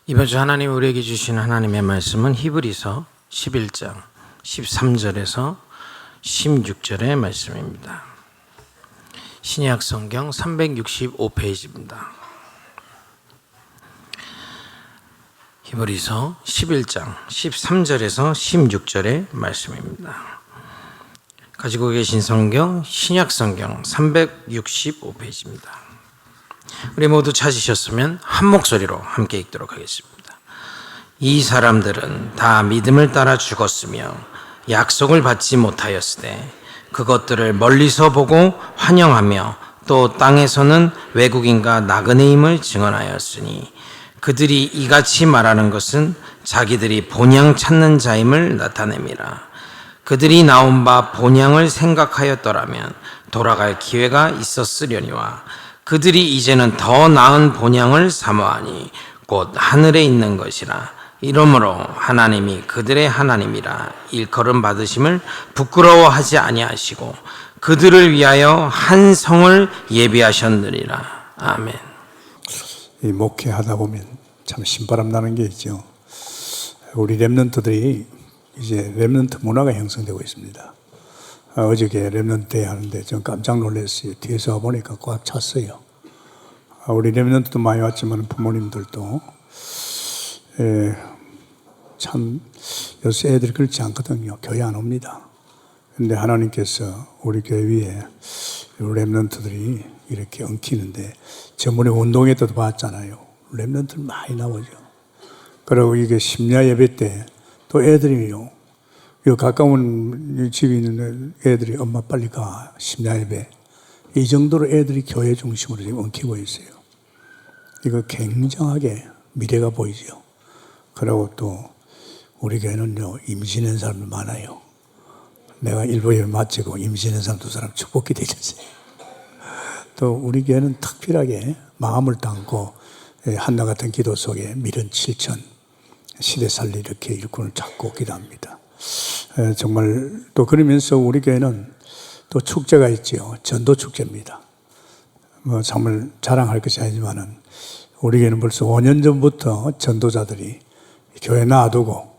이번 주 하나님 우리에게 주신 하나님의 말씀은 히브리서 11장 13절에서 16절의 말씀입니다. 신약 성경 365페이지입니다. 히브리서 11장 13절에서 16절의 말씀입니다. 가지고 계신 성경 신약 성경 365페이지입니다. 우리 모두 찾으셨으면 한 목소리로 함께 읽도록 하겠습니다. 이 사람들은 다 믿음을 따라 죽었으며 약속을 받지 못하였으되 그것들을 멀리서 보고 환영하며 또 땅에서는 외국인과 나그네임을 증언하였으니 그들이 이같이 말하는 것은 자기들이 본향 찾는 자임을 나타냅니다. 그들이 나온 바 본향을 생각하였더라면 돌아갈 기회가 있었으려니와 그들이 이제는 더 나은 본향을 사모하니 곧 하늘에 있는 것이라. 이러므로 하나님이 그들의 하나님이라 일컬음 받으심을 부끄러워하지 아니하시고 그들을 위하여 한 성을 예비하셨느니라. 아멘. 이 목회하다 보면 참 신바람 나는 게 있죠. 우리 렘넌트들이 이제 렘넌트 문화가 형성되고 있습니다. 어저께 렘넌트 대회 하는데 좀 깜짝 놀랐어요. 뒤에서 와보니까 꽉 찼어요. 우리 렘넌트도 많이 왔지만 부모님들도 참 요새 애들이 그렇지 않거든요. 교회 안 옵니다. 그런데 하나님께서 우리 교회 위에 렘넌트들이 이렇게 엉키는데 저번에 운동회 때도 봤잖아요. 렘넌트들 많이 나오죠. 그리고 이게 심야 예배 때 또 애들이요. 가까운 집에 있는 애들이 엄마 빨리 가 심야 예배 이 정도로 애들이 교회 중심으로 지금 엉키고 있어요. 이거 굉장하게 미래가 보이죠. 그리고 또 우리 교회는요 임신한 사람들 많아요. 내가 일부 예배 마치고 임신한 사람 두 사람 축복기 되셨어요. 또 우리 교회는 특별하게 마음을 담고 한나 같은 기도 속에 미련 7천 시대 살리 이렇게 일꾼을 잡고 기도합니다. 정말 또 그러면서 우리 교회는 또 축제가 있죠. 전도 축제입니다. 정말 자랑할 것이 아니지만은 우리 교회는 벌써 5년 전부터 전도자들이 교회 놔두고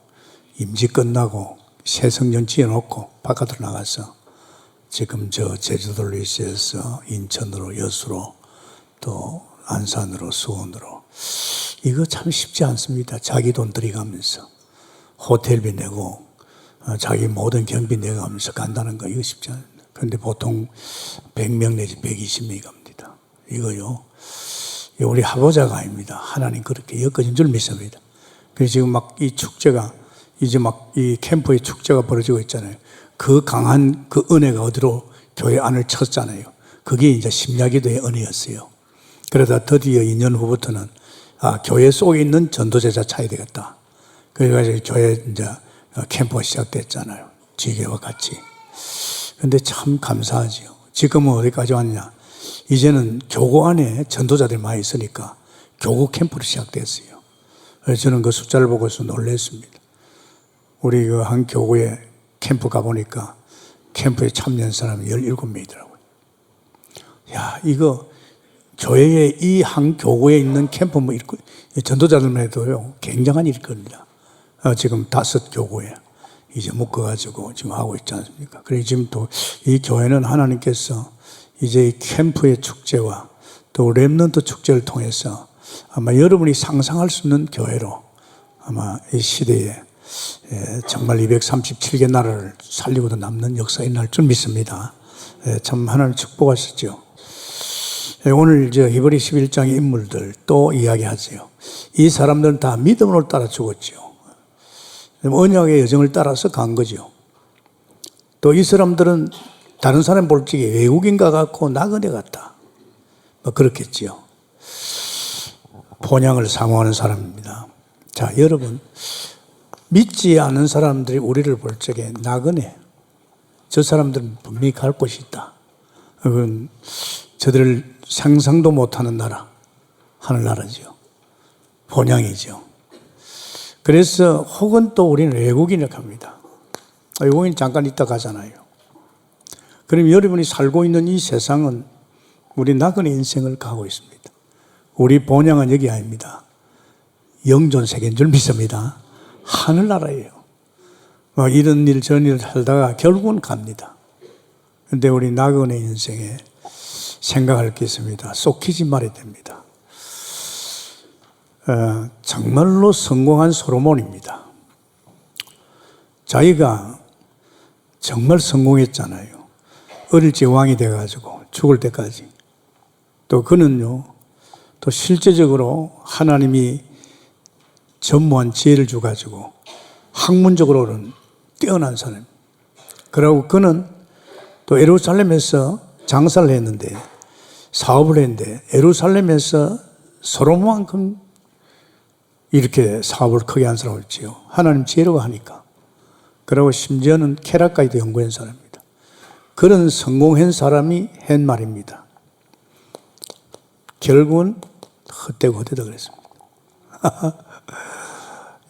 임지 끝나고 새 성전 지어놓고 바깥으로 나가서 지금 저 제주도 루이스에서 인천으로 여수로 또 안산으로 수원으로 이거 참 쉽지 않습니다. 자기 돈 들이가면서 호텔비 내고 자기 모든 경비 내가면서 간다는 거 이거 쉽지 않아요. 그런데 보통 100명 내지 120명이 갑니다. 이거요. 우리 하보자가 아닙니다. 하나님 그렇게 엮어진 줄 믿습니다. 그래서 지금 막 이 축제가 이제 막 이 캠프의 축제가 벌어지고 있잖아요. 그 강한 그 은혜가 어디로 교회 안을 쳤잖아요. 그게 이제 심야기도의 은혜였어요. 그러다 드디어 2년 후부터는 교회 속에 있는 전도제자 차야 되겠다. 그래가지고 교회 이제 캠프가 시작됐잖아요. 지교와 같이. 근데 참 감사하지요. 지금은 어디까지 왔냐. 이제는 교구 안에 전도자들이 많이 있으니까 교구 캠프로 시작됐어요. 그래서 저는 그 숫자를 보고서 놀랐습니다. 우리 그 한 교구에 캠프 가보니까 캠프에 참여한 사람이 17명이더라고요. 야, 이거 교회에 이 한 교구에 있는 캠프 전도자들만 해도요, 굉장한 일거리입니다. 지금 5 교구에 이제 묶어가지고 지금 하고 있지 않습니까? 그래서 지금 또 이 교회는 하나님께서 이제 이 캠프의 축제와 또 렘넌트 축제를 통해서 아마 여러분이 상상할 수 없는 교회로 아마 이 시대에 정말 237개 나라를 살리고도 남는 역사가 일어날 줄 믿습니다. 참 하나님 축복하셨죠. 오늘 히브리 11장의 인물들 또 이야기하세요. 이 사람들은 다 믿음으로 따라 죽었죠. 언약의 여정을 따라서 간 거죠. 또 이 사람들은 다른 사람 볼 적에 외국인과 같고 나그네 같다. 그렇겠지요. 본향을 사모하는 사람입니다. 자, 여러분 믿지 않은 사람들이 우리를 볼 적에 나그네. 저 사람들은 분명히 갈 곳이 있다. 그건 저들을 상상도 못하는 나라, 하늘나라죠. 본향이죠. 그래서 혹은 또 우리는 외국인이라고 합니다. 외국인 잠깐 있다 가잖아요. 그럼 여러분이 살고 있는 이 세상은 우리 나그네 인생을 가고 있습니다. 우리 본향은 여기 아닙니다. 영존 세계인 줄 믿습니다. 하늘나라예요. 이런 일 저런 일 살다가 결국은 갑니다. 그런데 우리 나그네 인생에 생각할 게 있습니다. 쏙히지 말아야 됩니다. 정말로 성공한 솔로몬입니다. 자기가 정말 성공했잖아요. 어릴 적 왕이 돼가지고 죽을 때까지. 또 그는요, 또 실제적으로 하나님이 전무한 지혜를 주가지고 학문적으로는 뛰어난 사람. 그리고 그는 또 예루살렘에서 장사를 했는데, 사업을 했는데, 예루살렘에서 솔로몬만큼 이렇게 사업을 크게 한 사람을 있지요. 하나님 지혜로가 하니까. 그리고 심지어는 케라까지도 연구한 사람입니다. 그런 성공한 사람이 한 말입니다. 결국은 헛되고 헛되다 그랬습니다.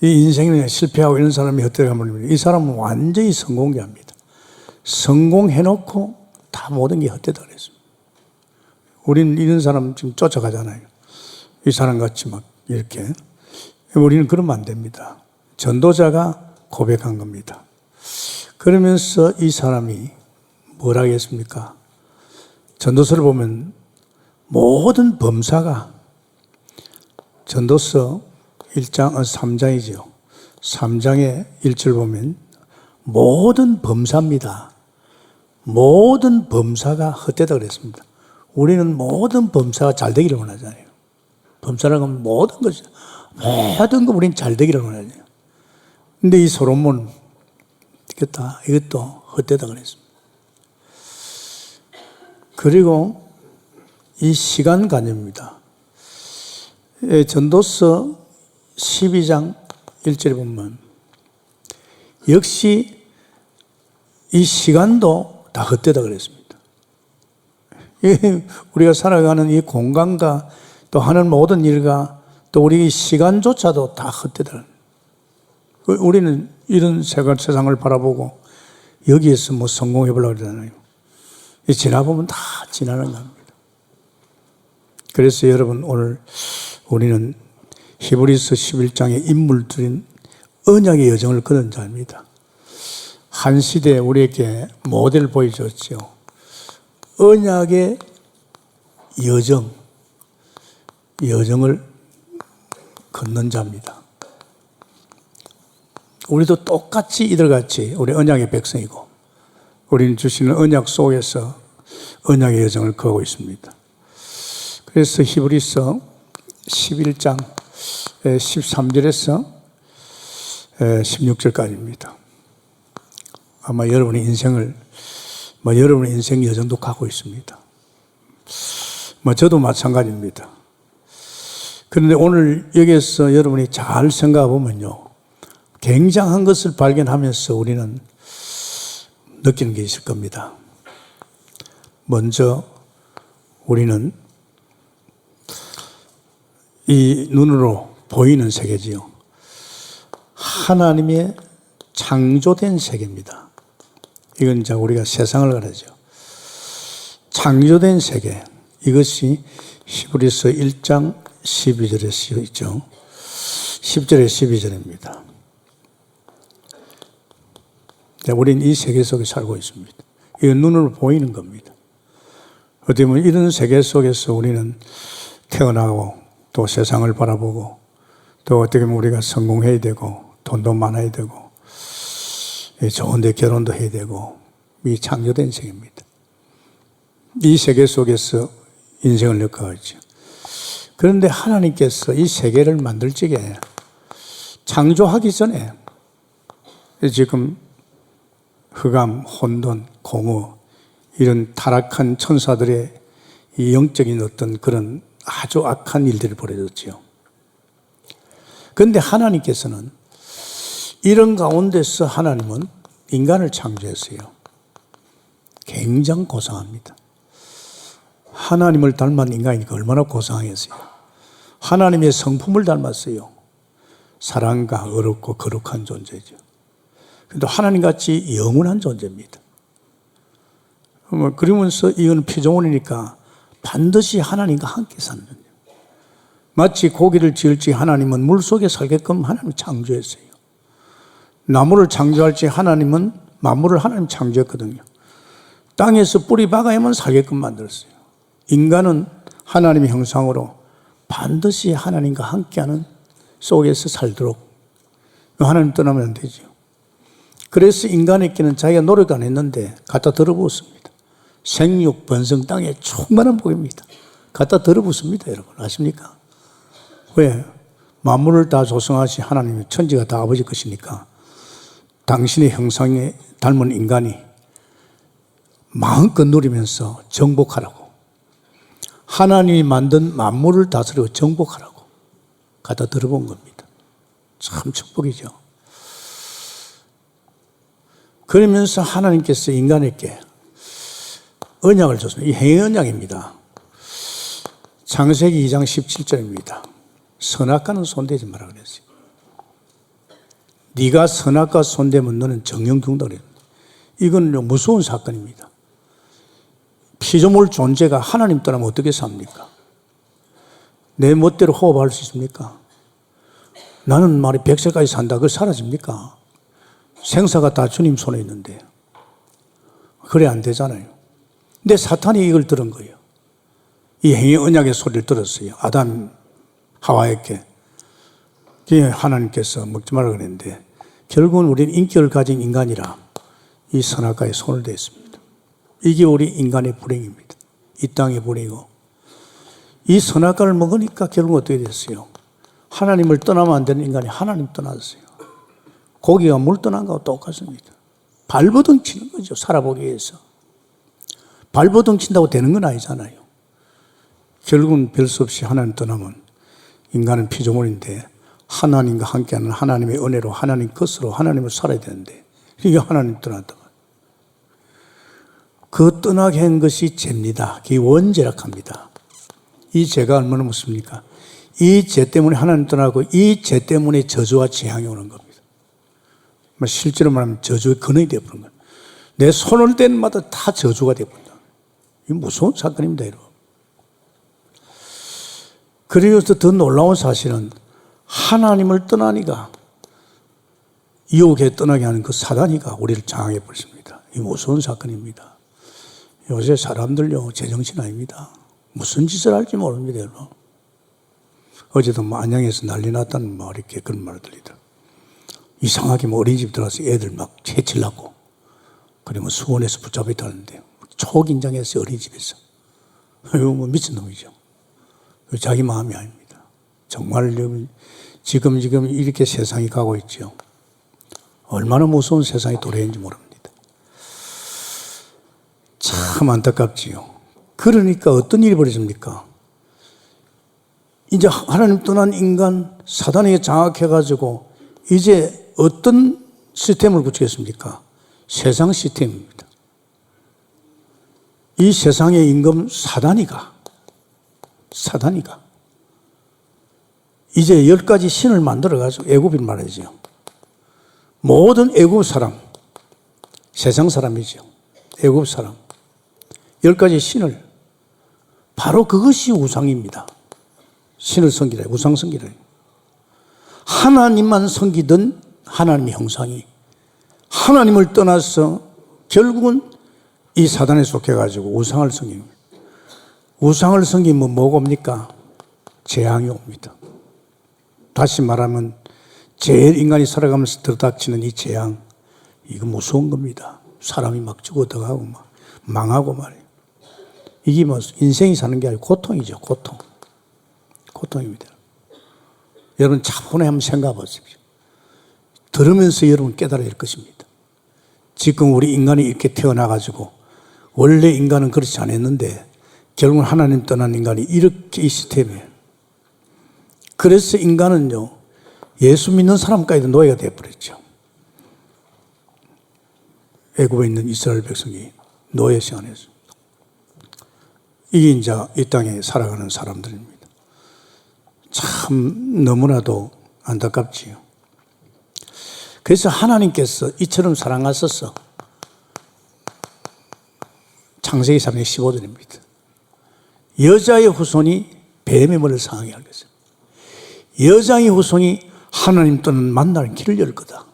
이 인생에 실패하고 이런 사람이 헛되다 말입니다. 이 사람은 완전히 성공개합니다. 성공해놓고 다 모든 게 헛되다 그랬습니다. 우리는 이런 사람 지금 쫓아가잖아요. 이 사람 같이 막 이렇게. 우리는 그러면 안 됩니다. 전도자가 고백한 겁니다. 그러면서 이 사람이 뭘 하겠습니까? 전도서를 보면 모든 범사가, 전도서 3장이죠. 3장의 1절 보면 모든 범사입니다. 모든 범사가 헛되다 그랬습니다. 우리는 모든 범사가 잘 되기를 원하잖아요. 범사라고 하면 모든 것이, 모든 거 우리는 잘 되기를 원하잖아요. 근데 이 솔로몬, 이것도 헛되다 그랬습니다. 그리고 이 시간관념입니다. 전도서 12장 1절에 보면 역시 이 시간도 다 헛되다 그랬습니다. 우리가 살아가는 이 공간과 또 하는 모든 일과 또 우리 시간조차도 다 헛되다. 우리는 이런 세상을 바라보고 여기에서 뭐 성공해보려고 그러잖아요. 지나보면 다 지나는 겁니다. 그래서 여러분 오늘 우리는 히브리서 11장의 인물들인 언약의 여정을 걷는 자입니다. 한 시대에 우리에게 모델을 보여줬죠. 언약의 여정을 걷는 자입니다. 우리도 똑같이 이들같이 우리 언약의 백성이고 우리는 주시는 언약 속에서 언약의 여정을 걷고 있습니다. 그래서 히브리서 11장 13절에서 16절까지입니다. 아마 여러분의 인생을, 여러분의 인생 여정도 가고 있습니다. 저도 마찬가지입니다. 그런데 오늘 여기에서 여러분이 잘 생각해 보면요, 굉장한 것을 발견하면서 우리는 느끼는 게 있을 겁니다. 먼저 우리는 이 눈으로 보이는 세계지요. 하나님의 창조된 세계입니다. 이건 이제 우리가 세상을 가르죠. 창조된 세계. 이것이 히브리서 1장 12절에 쓰여 있죠. 10절에 12절입니다. 우리는 이 세계 속에 살고 있습니다. 이건 눈으로 보이는 겁니다. 어떻게 보면 이런 세계 속에서 우리는 태어나고 또 세상을 바라보고 또 어떻게 보면 우리가 성공해야 되고 돈도 많아야 되고 좋은 데 결혼도 해야 되고 이 창조된 세계입니다. 이 세계 속에서 인생을 느껴가죠. 그런데 하나님께서 이 세계를 만들 적에 창조하기 전에 지금 흑암, 혼돈, 공허 이런 타락한 천사들의 이 영적인 어떤 그런 아주 악한 일들을 벌여졌지요. 그런데 하나님께서는 이런 가운데서 하나님은 인간을 창조했어요. 굉장히 고상합니다. 하나님을 닮은 인간이니까 얼마나 고상하겠어요. 하나님의 성품을 닮았어요. 사랑과 어렵고 거룩한 존재죠. 그런데 하나님같이 영원한 존재입니다. 그러면서 이건 피조물이니까 반드시 하나님과 함께 사는 존재. 마치 고기를 지을지 하나님은 물속에 살게끔 하나님이 창조했어요. 나무를 창조할지 하나님은 만물을 하나님 창조했거든요. 땅에서 뿌리 박아야만 살게끔 만들었어요. 인간은 하나님의 형상으로 반드시 하나님과 함께하는 속에서 살도록 하나님 떠나면 안 되죠. 그래서 인간에게는 자기가 노력 안 했는데 갖다 들어부었습니다. 생육, 번성, 땅에 충만한 복입니다. 갖다 들어붓습니다, 여러분. 아십니까? 왜? 만물을 다 조성하신 하나님이 천지가 다 아버지 것이니까 당신의 형상에 닮은 인간이 마음껏 누리면서 정복하라고, 하나님이 만든 만물을 다스리고 정복하라고 갖다 들어본 겁니다. 참 축복이죠. 그러면서 하나님께서 인간에게 언약을 줬습니다. 이 행위 언약입니다. 창세기 2장 17절입니다. 선악과는 손대지 마라 그랬어요. 네가 선악과 손대면 너는 정령 죽는다 그랬어요. 이건 무서운 사건입니다. 피조물 존재가 하나님 떠나면 어떻게 삽니까? 내 멋대로 호흡할 수 있습니까? 나는 말이 100세까지 산다. 그거 사라집니까? 생사가 다 주님 손에 있는데. 그래 안 되잖아요. 근데 사탄이 이걸 들은 거예요. 이 행위 언약의 소리를 들었어요. 아담, 하와에게. 하나님께서 먹지 말라 그랬는데 결국은 우리는 인격을 가진 인간이라 이 선악과에 손을 댔습니다. 이게 우리 인간의 불행입니다. 이 땅의 불행이고. 이 선악과를 먹으니까 결국은 어떻게 됐어요? 하나님을 떠나면 안 되는 인간이 하나님 떠났어요. 고기가 물 떠난 거하고 똑같습니다. 발버둥 치는 거죠. 살아보기 위해서. 발버둥 친다고 되는 건 아니잖아요. 결국은 별 수 없이 하나님 떠나면 인간은 피조물인데 하나님과 함께하는 하나님의 은혜로 하나님 것으로 하나님을 살아야 되는데 이게 하나님 떠났다. 그 떠나게 한 것이 죄입니다. 그게 원죄라 합니다. 이 죄가 얼마나 무섭습니까? 이 죄 때문에 하나님 떠나고 이 죄 때문에 저주와 재앙이 오는 겁니다. 실제로 말하면 저주의 근원이 되어버린 거예요. 내 손을 댄 마다 다 저주가 되어버린다. 이 무서운 사건입니다, 여러분. 그래서 더 놀라운 사실은 하나님을 떠나니까 유혹에 떠나게 하는 그 사단이가 우리를 장악해 버렸습니다. 이 무서운 사건입니다. 요새 사람들요, 제정신 아닙니다. 무슨 짓을 할지 모릅니다, 여러분. 어제도 안양에서 난리 났다는 말, 이렇게 그런 말을 들리더라고요. 이상하게 어린이집 들어가서 애들 막 해치려고. 그러면 수원에서 붙잡혔다는데 초긴장했어요, 어린이집에서. 이거 미친놈이죠. 자기 마음이 아닙니다. 정말 지금 이렇게 세상이 가고 있죠. 얼마나 무서운 세상이 도래했는지 모릅니다. 참 안타깝지요. 그러니까 어떤 일이 벌어집니까? 이제 하나님 떠난 인간, 사단에게 장악해가지고 이제 어떤 시스템을 구축했습니까? 세상 시스템입니다. 이 세상의 임금 사단이가 이제 10가지 신을 만들어가지고 애굽인 말이죠. 모든 애굽 사람, 세상 사람이죠. 애굽 사람. 10가지 신을, 바로 그것이 우상입니다. 신을 섬기라, 우상 섬기라. 하나님만 섬기던 하나님의 형상이 하나님을 떠나서 결국은 이 사단에 속해가지고 우상을 섬깁니다. 우상을 섬기면 뭐가 옵니까? 재앙이 옵니다. 다시 말하면 제일 인간이 살아가면서 들닥치는 이 재앙, 이거 무서운 겁니다. 사람이 막 죽어들어가고 막 망하고 말이에요. 이게 뭐 인생이 사는 게 아니고 고통이죠. 고통입니다. 여러분 차분히 한번 생각해 보십시오. 들으면서 여러분 깨달아야 될 것입니다. 지금 우리 인간이 이렇게 태어나가지고 원래 인간은 그렇지 않았는데 결국은 하나님 떠난 인간이 이렇게 이 시스템이에요. 그래서 인간은요, 예수 믿는 사람까지도 노예가 되어버렸죠. 애굽에 있는 이스라엘 백성이 노예 시간에서. 이게 이제 이 땅에 살아가는 사람들입니다. 참 너무나도 안타깝지요. 그래서 하나님께서 이처럼 사랑하셔서 창세기 3장 15절입니다. 여자의 후손이 뱀의 머리를 상하게 하겠어요. 여자의 후손이 하나님 또는 만나는 길을 열 거다.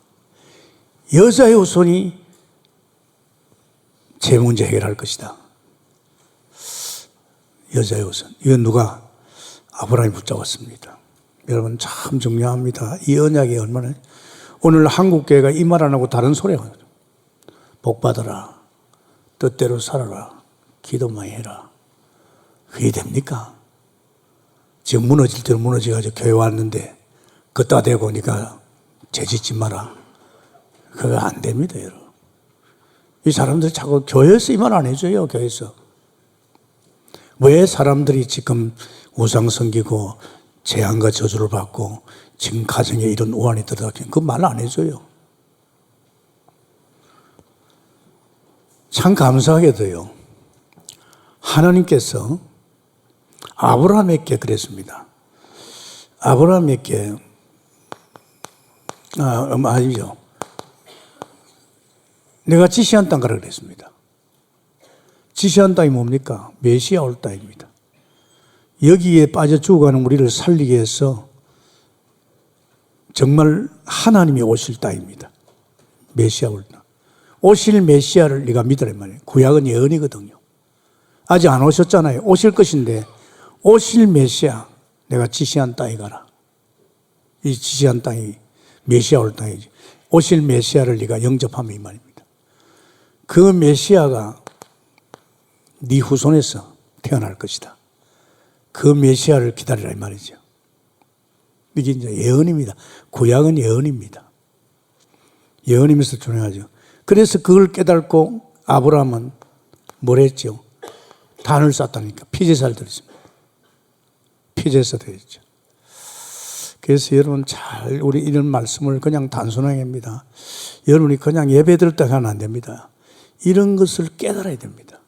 여자의 후손이 제 문제 해결할 것이다. 여자의 후손. 이건 누가? 아브라함이 붙잡았습니다. 여러분 참 중요합니다. 이 언약이 얼마나. 오늘 한국교회가 이 말 안 하고 다른 소리 하거든요. 복 받아라. 뜻대로 살아라. 기도 많이 해라. 그게 됩니까? 지금 무너질 대로 무너져가지고 교회 왔는데 걷다 대고 오니까 죄짓지 마라. 그거 안 됩니다, 여러분. 이 사람들이 자꾸 교회에서 이 말 안 해줘요, 교회에서. 왜 사람들이 지금 우상 섬기고 재앙과 저주를 받고 지금 가정에 이런 오한이 들어가긴 그 말 안 해줘요. 참 감사하게도요. 하나님께서 아브라함에게 그랬습니다. 아브라함에게 아니죠. 내가 지시한 땅 가라 그랬습니다. 지시한 땅이 뭡니까? 메시아 올 땅입니다. 여기에 빠져 죽어가는 우리를 살리기 위해서 정말 하나님이 오실 땅입니다. 메시아 올 땅. 오실 메시아를 네가 믿으란 말이에요. 구약은 예언이거든요. 아직 안 오셨잖아요. 오실 것인데 오실 메시아 내가 지시한 땅에 가라. 이 지시한 땅이 메시아 올 땅이지. 오실 메시아를 네가 영접하면 이 말입니다. 그 메시아가 네 후손에서 태어날 것이다. 그 메시아를 기다리라 이 말이죠. 이게 이제 예언입니다. 구약은 예언입니다. 예언이면서 중요하죠. 그래서 그걸 깨닫고 아브라함은 뭘 했죠? 단을 쌓다니까 피제사를 드렸습니다. 피제사 드렸죠. 그래서 여러분 잘 우리 이런 말씀을 그냥 단순하게 합니다. 여러분이 그냥 예배 드릴 때 하면 안 됩니다. 이런 것을 깨달아야 됩니다.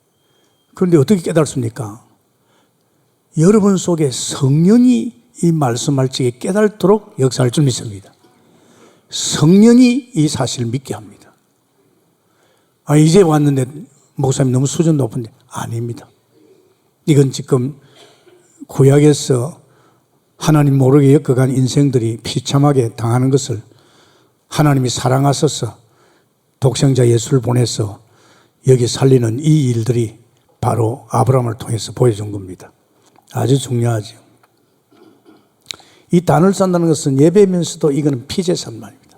그런데 어떻게 깨달습니까? 여러분 속에 성령이 이 말씀할 적에 깨달도록 역사할 줄 믿습니다. 성령이 이 사실을 믿게 합니다. 이제 왔는데 목사님 너무 수준 높은데 아닙니다. 이건 지금 구약에서 하나님 모르게 엮어간 인생들이 비참하게 당하는 것을 하나님이 사랑하셔서 독생자 예수를 보내서 여기 살리는 이 일들이 바로 아브라함을 통해서 보여준 겁니다. 아주 중요하죠. 이 단을 쌓는다는 것은 예배면서도 이거는 피제산 말입니다.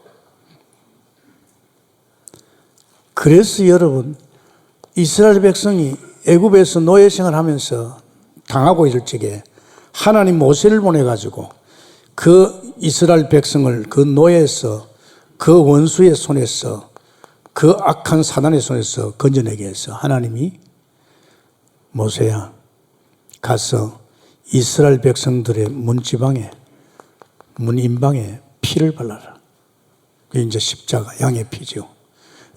그래서 여러분 이스라엘 백성이 애굽에서 노예 생활하면서 당하고 있을 적에 하나님 모세를 보내가지고 그 이스라엘 백성을 그 노예에서 그 원수의 손에서 그 악한 사단의 손에서 건져내게 해서 하나님이 모세야 가서 이스라엘 백성들의 문지방에 문인방에 피를 발라라. 그게 이제 십자가 양의 피죠.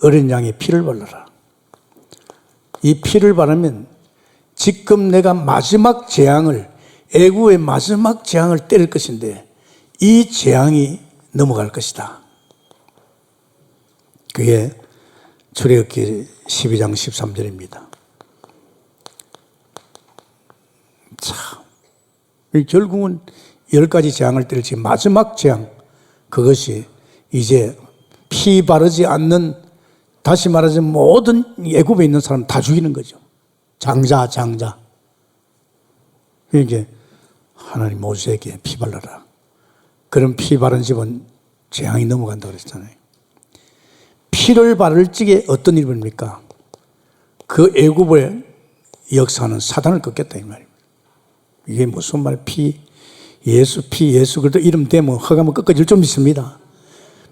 어린 양의 피를 발라라. 이 피를 바르면 지금 내가 마지막 재앙을 애구의 마지막 재앙을 때릴 것인데 이 재앙이 넘어갈 것이다. 그게 출애굽기 12장 13절입니다. 참, 결국은 10가지 재앙을 때릴지 마지막 재앙, 그것이 이제 피 바르지 않는, 다시 말하자면 모든 애굽에 있는 사람 다 죽이는 거죠. 장자. 그러니까 하나님 모세에게 피 발라라. 그럼 피 바른 집은 재앙이 넘어간다고 그랬잖아요. 피를 바를 적에 어떤 일이 벌입니까? 그 애굽의 역사는 사단을 꺾겠다 이 말입니다. 이게 무슨 말이에요? 예수 그래도 이름 대면 허가면 꺾어질 줄 믿습니다.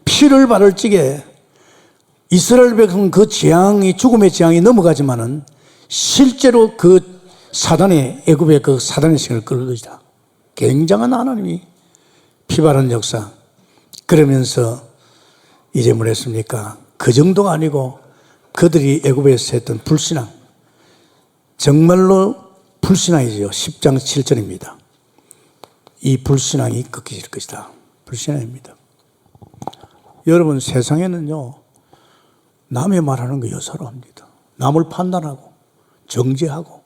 피를 바를 적에 이스라엘 백성은 그 재앙이, 죽음의 재앙이 넘어가지만은 실제로 그 사단의, 애굽의 그 사단의 신을 끌 것이다. 굉장한 하나님이 피 바른 역사. 그러면서 이제 뭘 했습니까? 그 정도가 아니고 그들이 애굽에서 했던 불신앙, 정말로 불신앙이죠. 10장 7절입니다. 이 불신앙이 꺾여질 것이다. 불신앙입니다. 여러분 세상에는요, 남의 말하는 거 여사로 합니다. 남을 판단하고 정죄하고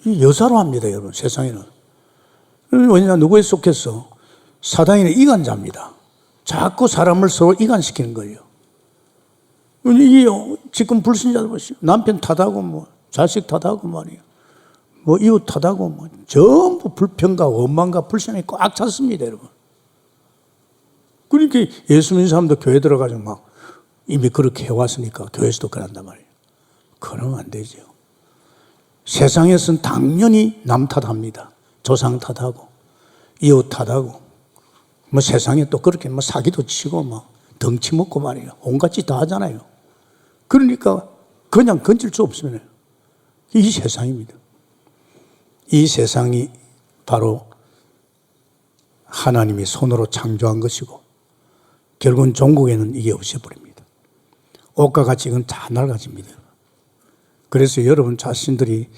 이 여사로 합니다. 여러분 세상에는. 왜냐, 누구에 속했어? 사단이는 이간자입니다. 자꾸 사람을 서로 이간시키는 거예요. 이게 지금 불신자들 보시죠. 남편 탓하고 뭐 자식 탓하고 말이에요. 뭐 이웃 탓하고 뭐 전부 불평과 원망과 불신이 꽉 찼습니다, 여러분. 그러니까 예수 믿는 사람도 교회 들어가서 막 이미 그렇게 해왔으니까 교회에서도 그런단 말이에요. 그러면 안 되죠. 세상에서는 당연히 남 탓합니다. 조상 탓하고 이웃 탓하고 뭐 세상에 또 그렇게 뭐 사기도 치고 뭐 덩치 먹고 말이에요. 온갖 짓 다 하잖아요. 그러니까 그냥 건질 수 없으면 이 세상입니다. 이 세상이 바로 하나님이 손으로 창조한 것이고 결국은 종국에는 이게 없애버립니다. 옷과 같이 이건 다 낡아집니다. 그래서 여러분 자신들이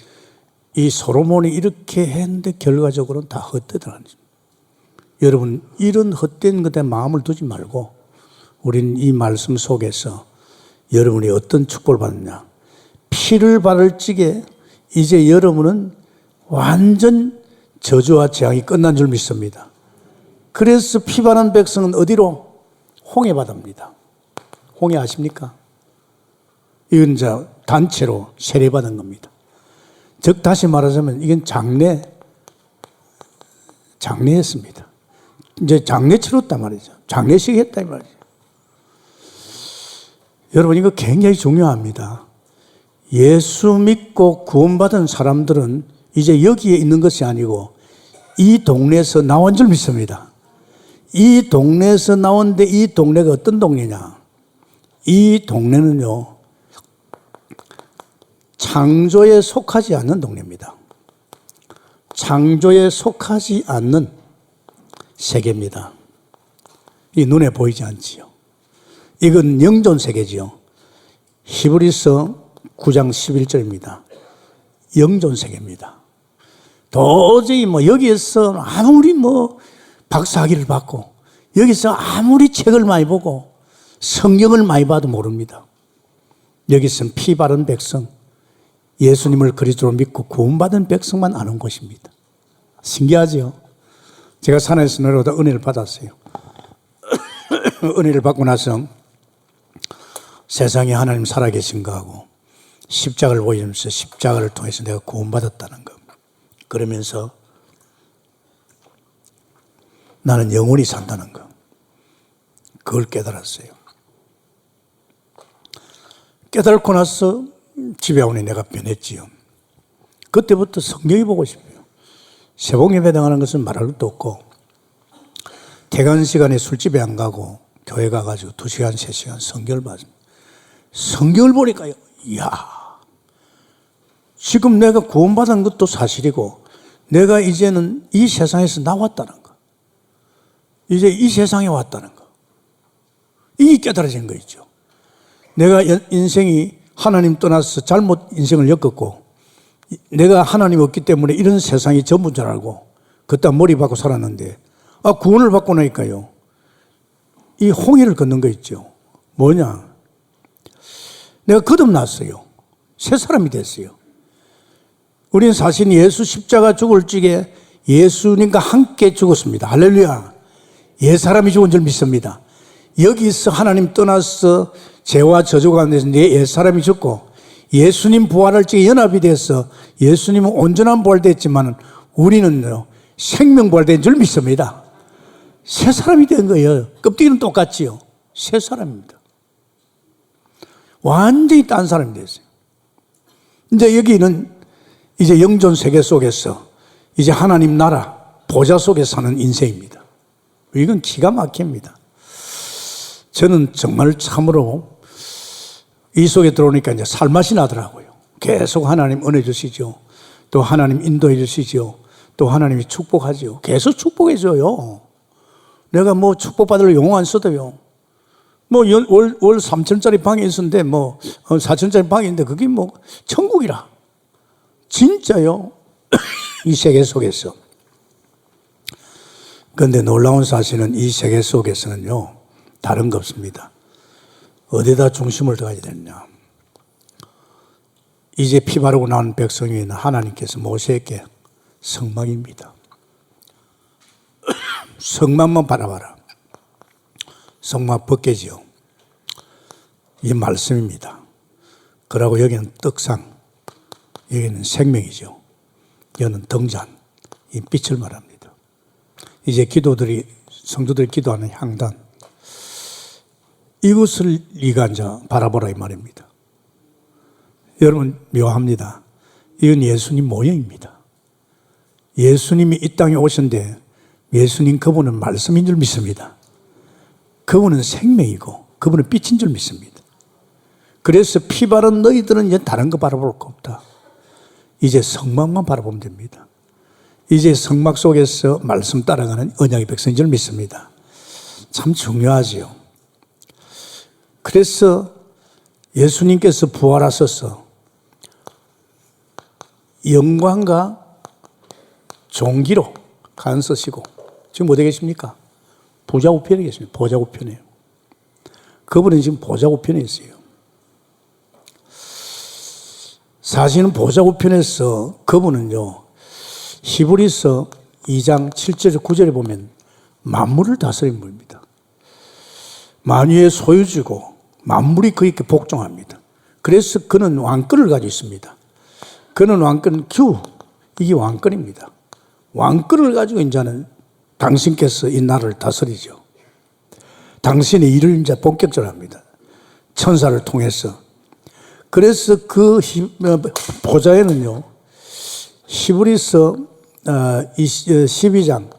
이 솔로몬이 이렇게 했는데 결과적으로는 다 헛되더라는 겁니다. 여러분 이런 헛된 것에 마음을 두지 말고 우리는 이 말씀 속에서 여러분이 어떤 축복을 받느냐. 피를 바를 적에 이제 여러분은 완전 저주와 재앙이 끝난 줄 믿습니다. 그래서 피 바른 백성은 어디로? 홍해바다입니다. 홍해 아십니까? 이건 이제 단체로 세례받은 겁니다. 즉 다시 말하자면 이건 장례했습니다. 이제 장례 치렀단 말이죠. 장례식 했다 이 말이죠. 여러분 이거 굉장히 중요합니다. 예수 믿고 구원받은 사람들은 이제 여기에 있는 것이 아니고 이 동네에서 나온 줄 믿습니다. 이 동네에서 나온데 이 동네가 어떤 동네냐? 이 동네는요 창조에 속하지 않는 동네입니다. 창조에 속하지 않는 세계입니다. 이 눈에 보이지 않지요. 이건 영존 세계지요. 히브리서 9장 11절입니다. 영존 세계입니다. 도저히 뭐 여기에서 아무리 뭐 박사학위를 받고 여기서 아무리 책을 많이 보고 성경을 많이 봐도 모릅니다. 여기서는 피 바른 백성, 예수님을 그리스도로 믿고 구원받은 백성만 아는 곳입니다. 신기하죠? 제가 산에서 내려오다 은혜를 받았어요. 은혜를 받고 나서 세상에 하나님 살아계신 거하고 십자가를 보이면서 십자가를 통해서 내가 구원받았다는 것. 그러면서 나는 영원히 산다는 것. 그걸 깨달았어요. 깨달고 나서 집에 오니 내가 변했지요. 그때부터 성경이 보고 싶어요. 새벽예배 당하는 것은 말할 것도 없고 퇴근 시간에 술집에 안 가고 교회 가가지고 2시간, 3시간 성경을 봤습니다. 성경을 보니까요. 이야, 지금 내가 구원받은 것도 사실이고 내가 이제는 이 세상에서 나왔다는 거. 이제 이 세상에 왔다는 거. 이게 깨달아진 거 있죠. 내가 인생이 하나님 떠나서 잘못 인생을 엮었고 내가 하나님 없기 때문에 이런 세상이 전부인 줄 알고 그때 머리 박고 살았는데 구원을 받고 나니까요. 이 홍해를 걷는 거 있죠. 뭐냐? 내가 거듭났어요. 새 사람이 됐어요. 우리는 사실 예수 십자가 죽을 적에 예수님과 함께 죽었습니다. 할렐루야. 옛 사람이 죽은 줄 믿습니다. 여기서 하나님 떠나서 죄와 저주 가운데서 내 옛 사람이 죽고 예수님 부활할 적에 연합이 돼서 예수님은 온전한 부활됐지만 우리는요 생명 부활된 줄 믿습니다. 새 사람이 된 거예요. 껍데기는 똑같지요. 새 사람입니다. 완전히 딴 사람이 됐어요. 이제 여기는 이제 영존 세계 속에서 이제 하나님 나라 보좌 속에 사는 인생입니다. 이건 기가 막힙니다. 저는 정말 참으로 이 속에 들어오니까 이제 살맛이 나더라고요. 계속 하나님 은혜 주시죠. 또 하나님 인도해 주시죠. 또 하나님이 축복하죠. 계속 축복해 줘요. 내가 뭐 축복받을 용어 안 써도요. 뭐 월 3천짜리 방에 있었는데 뭐 4천짜리 방에 있는데 그게 뭐 천국이라. 진짜요. 이 세계 속에서. 그런데 놀라운 사실은 이 세계 속에서는요. 다른 거 없습니다. 어디다 중심을 둬야 되느냐. 이제 피 바르고 나온 백성에는 하나님께서 모세에게 성막입니다. 성막만 바라봐라. 성막 벗겨지요. 이 말씀입니다. 그러고 여기는 떡상, 여기는 생명이죠. 여기는 등잔, 이 빛을 말합니다. 이제 성도들이 기도하는 향단, 이것을 네가 이제 바라보라 이 말입니다. 여러분 묘합니다. 이건 예수님 모형입니다. 예수님이 이 땅에 오셨는데 예수님 그분은 말씀인 줄 믿습니다. 그분은 생명이고 그분은 빛인 줄 믿습니다. 그래서 피 바른 너희들은 이제 다른 거 바라볼 거 없다. 이제 성막만 바라보면 됩니다. 이제 성막 속에서 말씀 따라가는 언약의 백성인 줄 믿습니다. 참 중요하지요. 그래서 예수님께서 부활하셔서 영광과 종기로 간 서시고 지금 어디 계십니까? 보좌 우편에 계십니다. 보좌 우편에요. 그분은 지금 보좌 우편에 있어요. 사실은 보좌 우편에서 그분은요, 히브리서 2장 7절 9절에 보면 만물을 다스리는 분입니다. 만유의 소유주고 만물이 그에게 복종합니다. 그래서 그는 왕권을 가지고 있습니다. 그는 왕권 이게 왕권입니다. 왕권을 가지고 이제는 당신께서 이 나라를 다스리죠. 당신의 일을 이제 본격적으로 합니다. 천사를 통해서. 그래서 그 보좌에는요, 히브리서 12장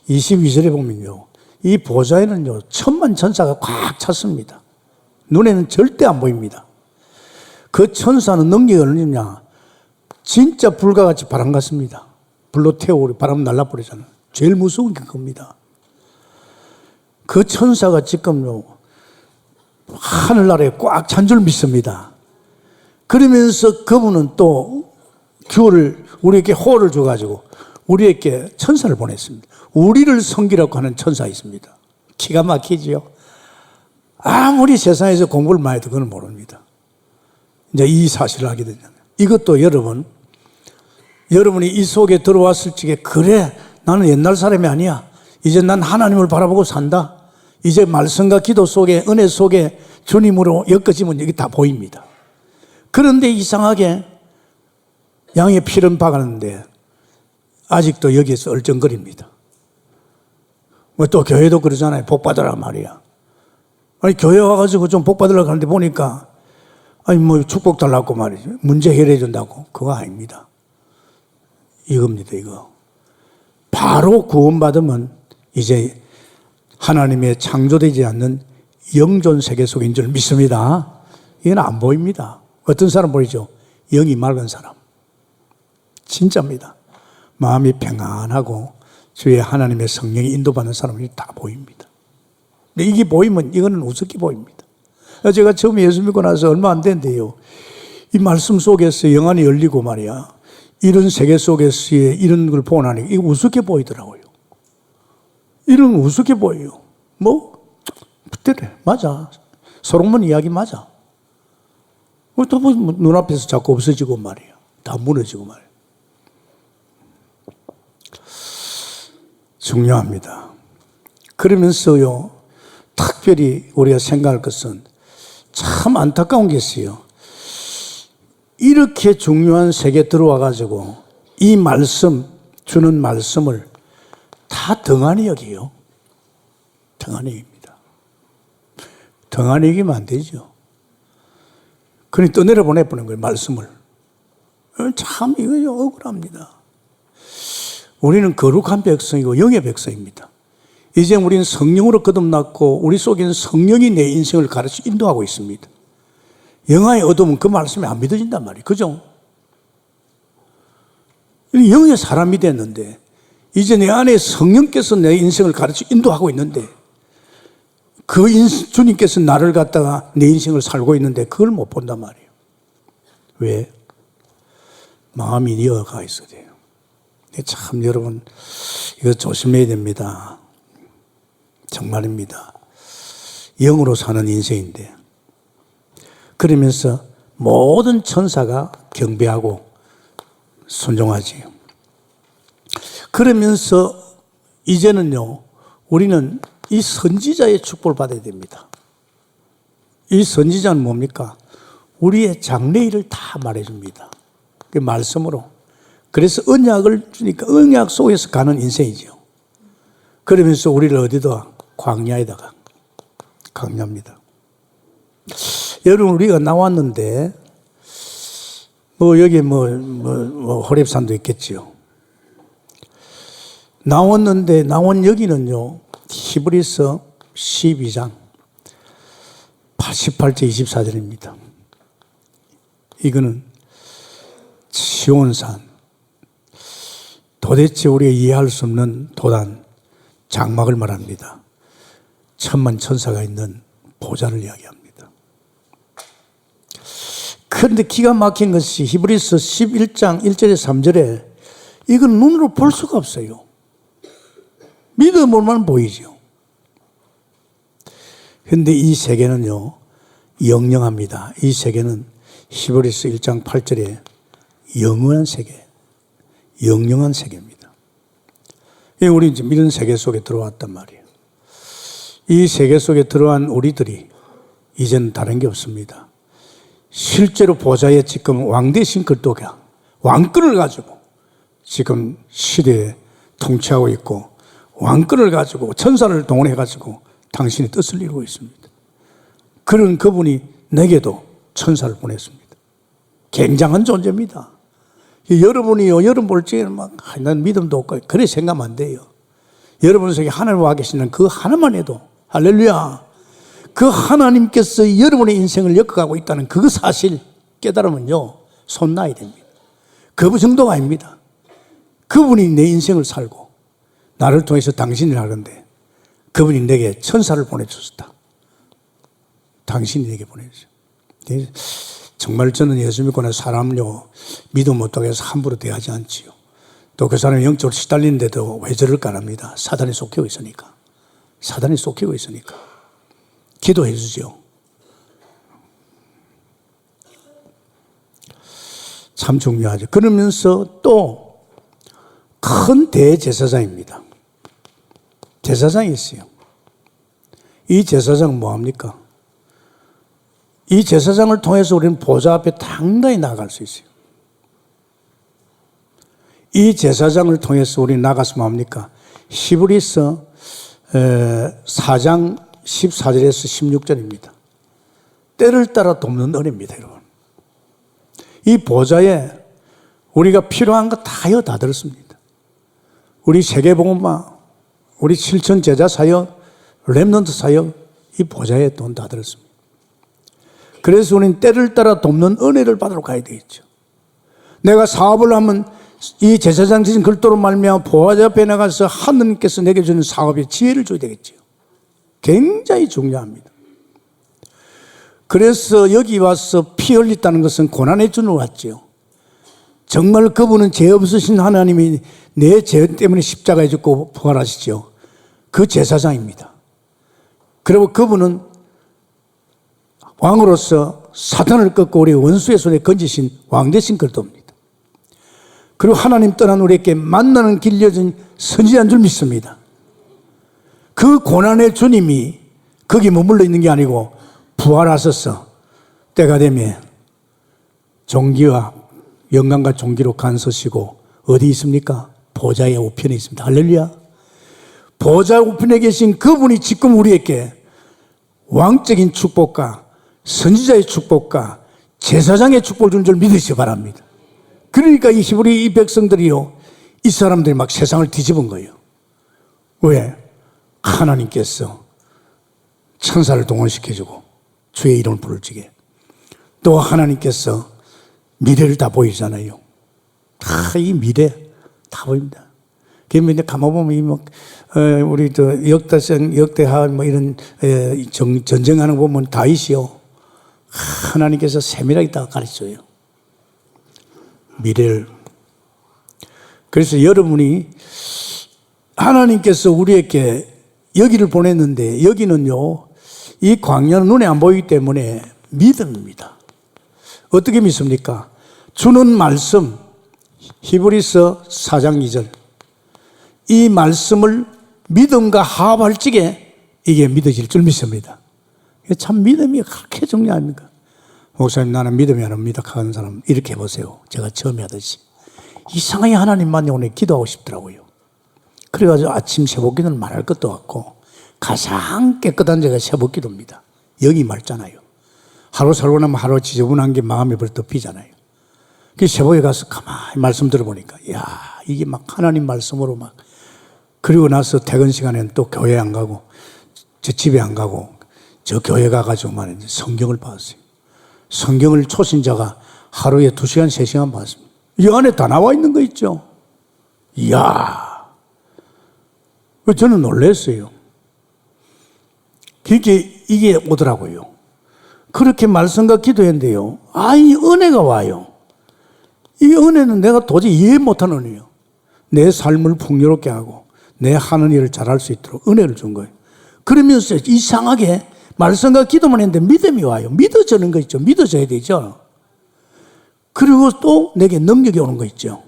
22절에 보면요, 이 보좌에는요, 천만 천사가 꽉 찼습니다. 눈에는 절대 안 보입니다. 그 천사는 능력이 얼마냐? 진짜 불과 같이 바람 같습니다. 불로 태우고 바람 날라버리잖아요. 제일 무서운 게 그겁니다. 그 천사가 지금요, 하늘나라에 꽉 찬 줄 믿습니다. 그러면서 그분은 또 우리에게 호를 줘가지고 우리에게 천사를 보냈습니다. 우리를 섬기라고 하는 천사 있습니다. 기가 막히지요. 아무리 세상에서 공부를 많이 해도 그건 모릅니다. 이제 이 사실을 하게 되잖아요. 이것도 여러분이 이 속에 들어왔을 적에 그래 나는 옛날 사람이 아니야. 이제 난 하나님을 바라보고 산다. 이제 말씀과 기도 속에 은혜 속에 주님으로 엮어지면 이게 다 보입니다. 그런데 이상하게 양의 피를 박았는데 아직도 여기에서 얼쩡거립니다. 또 교회도 그러잖아요. 복 받으라 말이야. 아니 교회 와가지고 좀 복 받으려고 하는데 보니까 아니 뭐 축복 달라고 말이죠. 문제 해결해 준다고. 그거 아닙니다. 이겁니다. 이거. 바로 구원받으면 이제 하나님의 창조되지 않는 영존 세계 속인 줄 믿습니다. 이건 안 보입니다. 어떤 사람 보이죠? 영이 맑은 사람. 진짜입니다. 마음이 평안하고 주의 하나님의 성령이 인도받는 사람이 다 보입니다. 근데 이게 보이면 이거는 우습게 보입니다. 제가 처음에 예수 믿고 나서 얼마 안 됐는데요, 이 말씀 속에서 영안이 열리고 말이야, 이런 세계 속에서의 이런 걸 보고 나니까 이거 우습게 보이더라고요. 이런 우습게 보여요. 그래, 맞아. 솔로몬 이야기 맞아. 또 눈앞에서 자꾸 없어지고 말이야. 다 무너지고 말이야. 중요합니다. 그러면서요, 특별히 우리가 생각할 것은 참 안타까운 게 있어요. 이렇게 중요한 세계에 들어와가지고 이 말씀, 주는 말씀을 다 등한히 여기요. 등한히 여깁니다. 등한히 여기면 안 되죠. 그러니 떠내려 보내보는 거예요, 말씀을. 참 이거 억울합니다. 우리는 거룩한 백성이고 영의 백성입니다. 이제 우리는 성령으로 거듭났고 우리 속에는 성령이 내 인생을 가르쳐 인도하고 있습니다. 영화의 어둠은 그 말씀이 안 믿어진단 말이에요. 그죠? 영의 사람이 됐는데 이제 내 안에 성령께서 내 인생을 가르쳐 인도하고 있는데 주님께서 나를 갖다가 내 인생을 살고 있는데 그걸 못 본단 말이에요. 왜? 마음이 이어가 있어야 돼요. 참 여러분 이거 조심해야 됩니다. 정말입니다. 영으로 사는 인생인데 그러면서 모든 천사가 경배하고 순종하지요. 그러면서 이제는요 우리는 이 선지자의 축복을 받아야 됩니다. 이 선지자는 뭡니까? 우리의 장래일을 다 말해줍니다. 그 말씀으로. 그래서 언약을 주니까 언약 속에서 가는 인생이죠. 그러면서 우리를 어디다? 광야에다가 강요합니다. 여러분, 우리가 나왔는데 여기 호렙산도 있겠지요. 나왔는데 나온 여기는요, 히브리서 12장 88절 24절입니다. 이거는 시온산, 도대체 우리가 이해할 수 없는 도단, 장막을 말합니다. 천만 천사가 있는 보좌를 이야기합니다. 그런데 기가 막힌 것이 히브리서 11장 1절에 3절에 이건 눈으로 볼 수가 없어요. 믿음으로만 보이죠. 그런데 이 세계는요, 영영합니다. 이 세계는 히브리서 1장 8절에 영원한 세계, 영영한 세계입니다. 우리 이제 믿은 세계 속에 들어왔단 말이에요. 이 세계 속에 들어간 우리들이 이제는 다른 게 없습니다. 실제로 보좌에 지금 왕 대신 그리스도가 왕권을 가지고 지금 시대에 통치하고 있고, 왕권을 가지고 천사를 동원해 가지고 당신의 뜻을 이루고 있습니다. 그런 그분이 내게도 천사를 보냈습니다. 굉장한 존재입니다. 여러분이요, 여러분 볼 적에는 난 믿음도 없고 그래 생각하면 안 돼요. 여러분 속에 하나님 와 계시는 그 하나만 해도 할렐루야, 그 하나님께서 여러분의 인생을 엮어가고 있다는 그 사실 깨달으면요, 손 놔야 됩니다. 그 정도가 아닙니다. 그분이 내 인생을 살고 나를 통해서 당신을 하는데 그분이 내게 천사를 보내주셨다. 당신이 내게 보내주셨다. 정말 저는 예수 믿고 난 사람요, 믿음 못하게 해서 함부로 대하지 않지요. 또 그 사람이 영적으로 시달리는데도 왜 저럴까 합니다. 사단이 속히고 있으니까. 사단이 속히고 있으니까. 기도해 주죠. 참 중요하죠. 그러면서 또 큰 대제사장입니다. 제사장이 있어요. 이 제사장은 뭐합니까? 이 제사장을 통해서 우리는 보좌 앞에 당당히 나아갈 수 있어요. 이 제사장을 통해서 우리는 나가서 뭐합니까? 히브리서 4장 14절에서 16절입니다. 때를 따라 돕는 은혜입니다, 여러분. 이 보좌에 우리가 필요한 거 다 들었습니다. 우리 세계복음화, 우리 7천 제자 사역, 렘넌트 사역, 이 보좌에 돈 다 들었습니다. 그래서 우리는 때를 따라 돕는 은혜를 받으러 가야 되겠죠. 내가 사업을 하면 이 제사장 지신 글도로 말미암아 보좌 앞에 나가서 하느님께서 내게 주는 사업에 지혜를 줘야 되겠죠. 굉장히 중요합니다. 그래서 여기 와서 피 흘렸다는 것은 고난의 주는 왔죠. 정말 그분은 죄 없으신 하나님이 내 죄 때문에 십자가에 죽고 부활하시죠. 그 제사장입니다. 그리고 그분은 왕으로서 사탄을 꺾고 우리 원수의 손에 건지신 왕 되신 그리스도입니다. 그리고 하나님 떠난 우리에게 만나는 길 여준 선지자인 줄 믿습니다. 그 고난의 주님이 거기 머물러 있는 게 아니고 부활하셔서 때가 되면 종기와 영광과 종기로 간서시고 어디 있습니까? 보좌의 우편에 있습니다. 할렐루야. 보좌 우편에 계신 그분이 지금 우리에게 왕적인 축복과 선지자의 축복과 제사장의 축복을 준 줄 믿으시기 바랍니다. 그러니까 이 히브리 이 백성들이요, 이 사람들이 막 세상을 뒤집은 거예요. 왜? 하나님께서 천사를 동원시켜주고 주의 이름을 부를 적에 또 하나님께서 미래를 다 보이잖아요. 다 이 미래 다 보입니다. 그러면 가만 보면 우리 역대하 이런 전쟁하는 거 보면 다윗이요, 하나님께서 세밀하게 다 가르쳐줘요. 미래를. 그래서 여러분이 하나님께서 우리에게 여기를 보냈는데 여기는요, 이 광야는 눈에 안 보이기 때문에 믿음입니다. 어떻게 믿습니까? 주는 말씀, 히브리서 4장 2절. 이 말씀을 믿음과 화합할 적에 이게 믿어질 줄 믿습니다. 참 믿음이 그렇게 중요합니까? 목사님, 나는 믿음이 안 옵니다 하는 사람 이렇게 해보세요. 제가 처음에 하듯이 이상하게 하나님만 오늘 기도하고 싶더라고요. 그래가지고 아침 새벽기도는 말할 것도 없고 가장 깨끗한 데가 새벽기도입니다. 영이 맑잖아요. 하루 살고 나면 하루 지저분한 게 마음에 벌써 비잖아요. 그 새벽에 가서 가만히 말씀 들어보니까 야, 이게 막 하나님 말씀으로 막. 그리고 나서 퇴근 시간에는 또 교회 안 가고 저 집에 안 가고 저 교회 가가지고 말이지 성경을 봤어요. 성경을 초신자가 하루에 2시간, 3시간 봤습니다. 이 안에 다 나와 있는 거 있죠. 이야, 저는 놀랐어요. 그게 이게 오더라고요. 그렇게 말씀과 기도했는데요. 이 은혜가 와요. 이 은혜는 내가 도저히 이해 못하는 은혜예요. 내 삶을 풍요롭게 하고 내 하는 일을 잘할 수 있도록 은혜를 준 거예요. 그러면서 이상하게 말씀과 기도만 했는데 믿음이 와요. 믿어지는 거 있죠. 믿어져야 되죠. 그리고 또 내게 능력이 오는 거 있죠.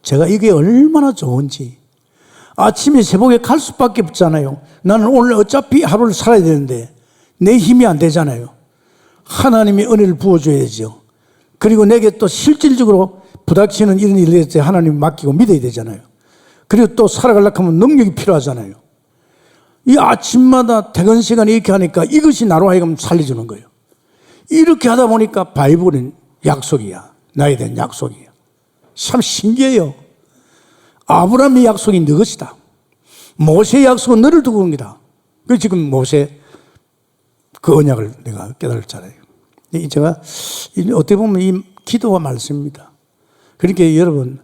제가 이게 얼마나 좋은지. 아침에 새벽에 갈 수밖에 없잖아요. 나는 오늘 어차피 하루를 살아야 되는데 내 힘이 안 되잖아요. 하나님이 은혜를 부어줘야 되죠. 그리고 내게 또 실질적으로 부닥치는 이런 일에 대해 하나님 맡기고 믿어야 되잖아요. 그리고 또 살아가려고 하면 능력이 필요하잖아요. 이 아침마다 퇴근 시간에 이렇게 하니까 이것이 나로 하여금 살려주는 거예요. 이렇게 하다 보니까 바이블은 약속이야. 나에 대한 약속이야. 참 신기해요. 아브라함의 약속이 너 것이다. 모세의 약속은 너를 두고 온 거다. 그 지금 모세 그 언약을 내가 깨달았잖아요. 제가 어떻게 보면 이 기도와 말씀입니다. 그러니까 여러분,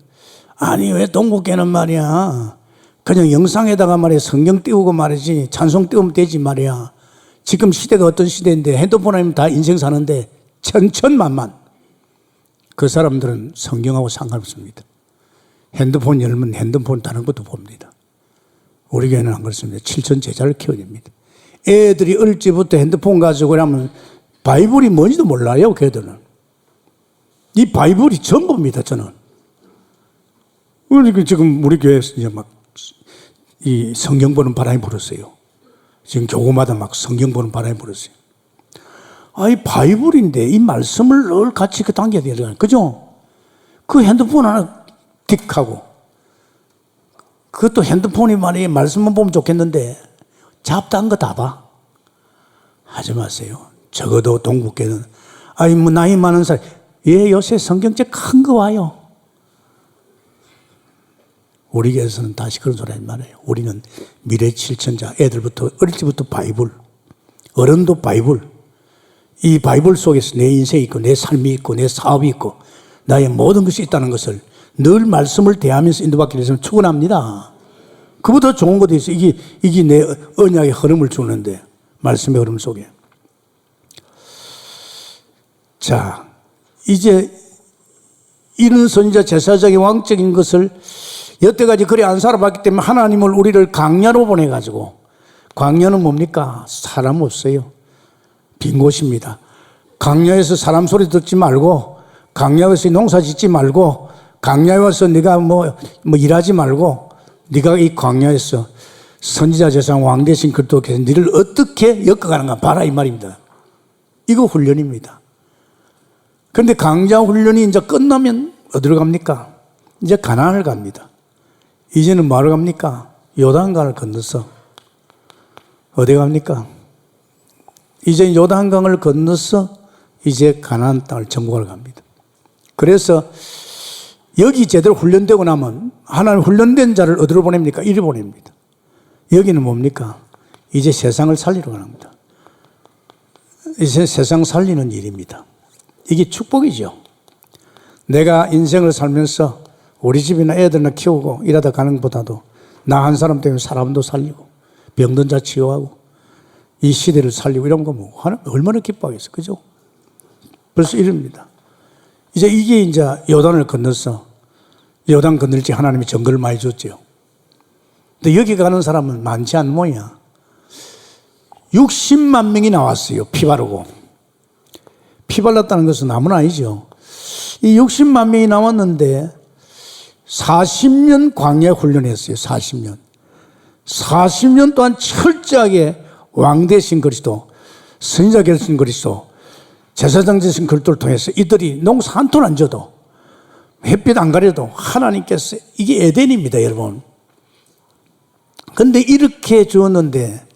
아니 왜 동국계는 말이야 그냥 영상에다가 말이야 성경 띄우고 말이지 찬송 띄우면 되지 말이야. 지금 시대가 어떤 시대인데 핸드폰 하면 다 인생 사는데 천천만만. 그 사람들은 성경하고 상관없습니다. 핸드폰 열면 핸드폰 다른 것도 봅니다. 우리 교회는 안 그렇습니다. 7천 제자를 키워야 됩니다. 애들이 어릴 때부터 핸드폰 가지고 그러면 바이블이 뭔지도 몰라요. 걔들은. 이 바이블이 전부입니다. 저는. 그러니까 지금 우리 교회에서 이제 막 이 성경 보는 바람이 불었어요. 지금 교구마다 막 성경 보는 바람이 불었어요. 이 바이블인데 이 말씀을 늘 같이 당겨야 되잖아요. 그죠? 그 핸드폰 하나 틱하고 그것도 핸드폰이 말이에요. 말씀만 보면 좋겠는데 잡다한 거 다 봐. 하지 마세요. 적어도 동국계는 뭐 나이 많은 사람 요새 성경책 큰 거 와요. 우리 교회에서는 다시 그런 소리 하지 말아요. 우리는 미래 실천자, 애들부터 어릴 때부터 바이블, 어른도 바이블. 이 바이블 속에서 내 인생이 있고 내 삶이 있고 내 사업이 있고 나의 모든 것이 있다는 것을 늘 말씀을 대하면서 인도받기 위해서 축원합니다. 그보다 좋은 것도 있어요. 이게 내 언약의 흐름을 주는데 말씀의 흐름 속에. 자, 이제 이런 선지자 제사장의 왕적인 것을 여태까지 그리 안 살아봤기 때문에 하나님을 우리를 광야로 보내가지고, 광야는 뭡니까? 사람 없어요. 빈 곳입니다. 광야에서 사람 소리 듣지 말고, 광야에서 농사 짓지 말고, 광야에 와서 네가 뭐 일하지 말고, 네가 이 광야에서 선지자 제사장 왕 대신 그리스도께서 너를 어떻게 엮어가는가 봐라 이 말입니다. 이거 훈련입니다. 그런데 광야 훈련이 이제 끝나면 어디로 갑니까? 이제 가나안을 갑니다. 이제는 뭐하러 갑니까? 요단강을 건너서 어디 갑니까? 이제 요단강을 건너서 이제 가나안 땅을 정복하러 갑니다. 그래서 여기 제대로 훈련되고 나면 하나님 훈련된 자를 어디로 보냅니까? 이리 보냅니다. 여기는 뭡니까? 이제 세상을 살리러 가는 겁니다. 이제 세상 살리는 일입니다. 이게 축복이죠. 내가 인생을 살면서 우리 집이나 애들이나 키우고 일하다 가는 것보다도 나 한 사람 때문에 사람도 살리고 병든 자 치유하고 이 시대를 살리고 이런 거 뭐 얼마나 기뻐하겠어. 그죠? 벌써 이릅니다. 이제 이게 이제 요단을 건너서 요단 건널지 하나님이 정글을 많이 줬죠. 근데 여기 가는 사람은 많지 않은 모양이야. 60만 명이 나왔어요. 피 바르고. 피 발랐다는 것은 아무나 아니죠. 이 60만 명이 나왔는데 40년 광야 훈련했어요. 40년. 40년 동안 철저하게 왕 되신 그리스도, 선지자 되신 그리스도, 제사장 되신 그리스도를 통해서 이들이 농사 한 톤 안 져도 햇빛 안 가려도 하나님께서, 이게 에덴입니다, 여러분. 근데 이렇게 주었는데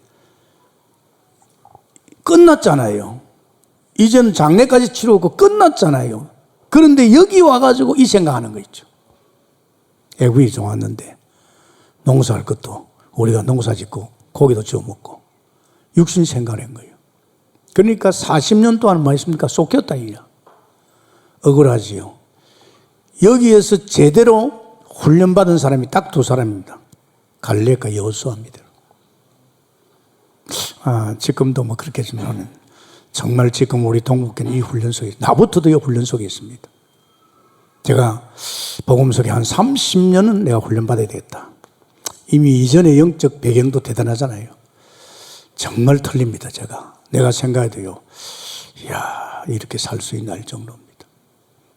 끝났잖아요. 이제는 장례까지 치르고 끝났잖아요. 그런데 여기 와가지고 이 생각하는 거 있죠. 애굽이 좋았는데 농사할 것도 우리가 농사 짓고 고기도 지어 먹고 육신 생각한 거예요. 그러니까 40년 동안 뭐 했습니까? 쏟겼다 이야. 억울하지요. 여기에서 제대로 훈련받은 사람이 딱 두 사람입니다. 갈렙과 여호수아입니다. 지금도 뭐 그렇게 하지만 정말 지금 우리 동국교는 이 훈련 속에, 나부터도 이 훈련 속에 있습니다. 제가 복음 속에 한 30년은 내가 훈련받아야 되겠다. 이미 이전의 영적 배경도 대단하잖아요. 정말 틀립니다, 제가. 내가 생각해도요, 이야, 이렇게 살 수 있나 할 정도입니다.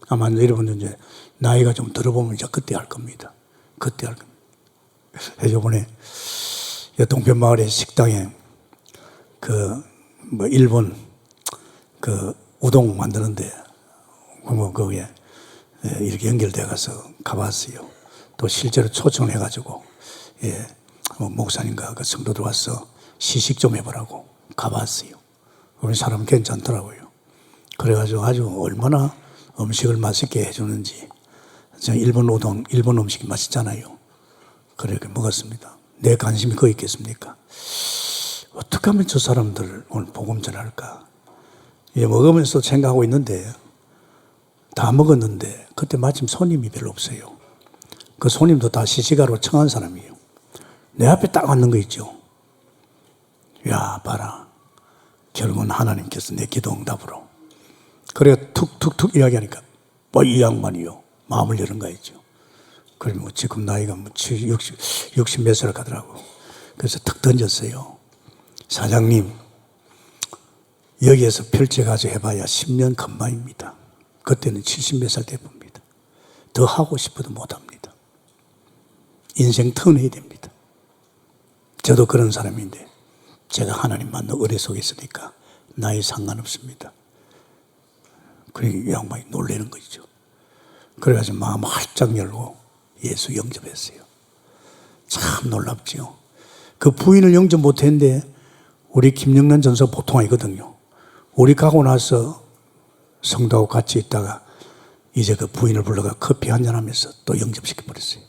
아마 여러분들 이제 나이가 좀 들어보면 이제 그때 할 겁니다. 그때 할 겁니다. 이번에 동편마을의 식당에 일본 우동 만드는데, 거기에 이렇게 연결돼 가서 가봤어요. 또 실제로 초청을 해가지고, 목사님과 그 성도들 와서 시식 좀 해보라고 가봤어요. 우리 사람 괜찮더라고요. 그래가지고 아주 얼마나 음식을 맛있게 해주는지. 일본 우동, 일본 음식이 맛있잖아요. 그렇게 먹었습니다. 내 관심이 거기 있겠습니까? 어떻게 하면 저 사람들 오늘 복음 전할까? 먹으면서 생각하고 있는데, 다 먹었는데 그때 마침 손님이 별로 없어요. 그 손님도 다 시시가로 청한 사람이에요. 내 앞에 딱 앉는 거 있죠. 야, 봐라. 결국은 하나님께서 내 기도 응답으로. 그래 툭툭툭 이야기하니까 이 양반이요, 마음을 여는 거 있죠. 그래 지금 나이가 60 몇 살 가더라고. 그래서 탁 던졌어요. 사장님, 여기에서 펼쳐가지고 해봐야 10년 금방입니다. 그때는 70 몇 살 돼 봅니다. 더 하고 싶어도 못합니다. 인생 턴해야 됩니다. 저도 그런 사람인데, 제가 하나님 만나 의뢰 속에 있으니까 나이 상관없습니다. 그래 이 양반이 놀라는 거죠. 그래가지고 마음 활짝 열고 예수 영접했어요. 참 놀랍죠. 그 부인을 영접 못했는데 우리 김영란 전사 보통 아니거든요. 우리 가고 나서 성도하고 같이 있다가 이제 그 부인을 불러가 커피 한잔 하면서 또 영접시켜버렸어요.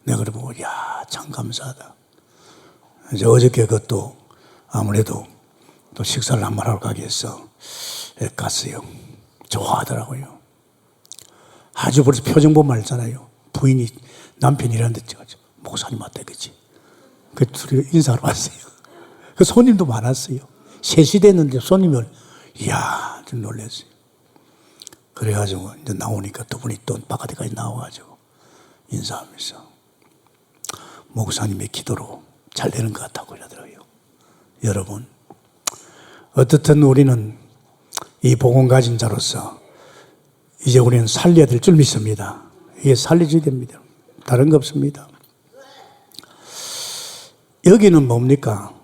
내가 그래 보고, 야, 참 감사하다. 이제 어저께 그것도 아무래도 또 식사를 한번 하러 가기 위해서 갔어요. 좋아하더라고요. 아주 벌써 표정 보면 알잖아요. 부인이 남편이라는데 목사님 맞다 그치? 그 둘이 인사하러 왔어요. 그 손님도 많았어요. 3시 됐는데 손님을, 이야, 좀 놀랐어요. 그래가지고 이제 나오니까 두 분이 또 바깥에까지 나와가지고 인사하면서 목사님의 기도로 잘 되는 것 같다고 이러더라고요. 여러분, 어떻든 우리는 이 복음 가진 자로서 이제 우리는 살려야 될 줄 믿습니다. 이게 살려줘야 됩니다. 다른 거 없습니다. 여기는 뭡니까?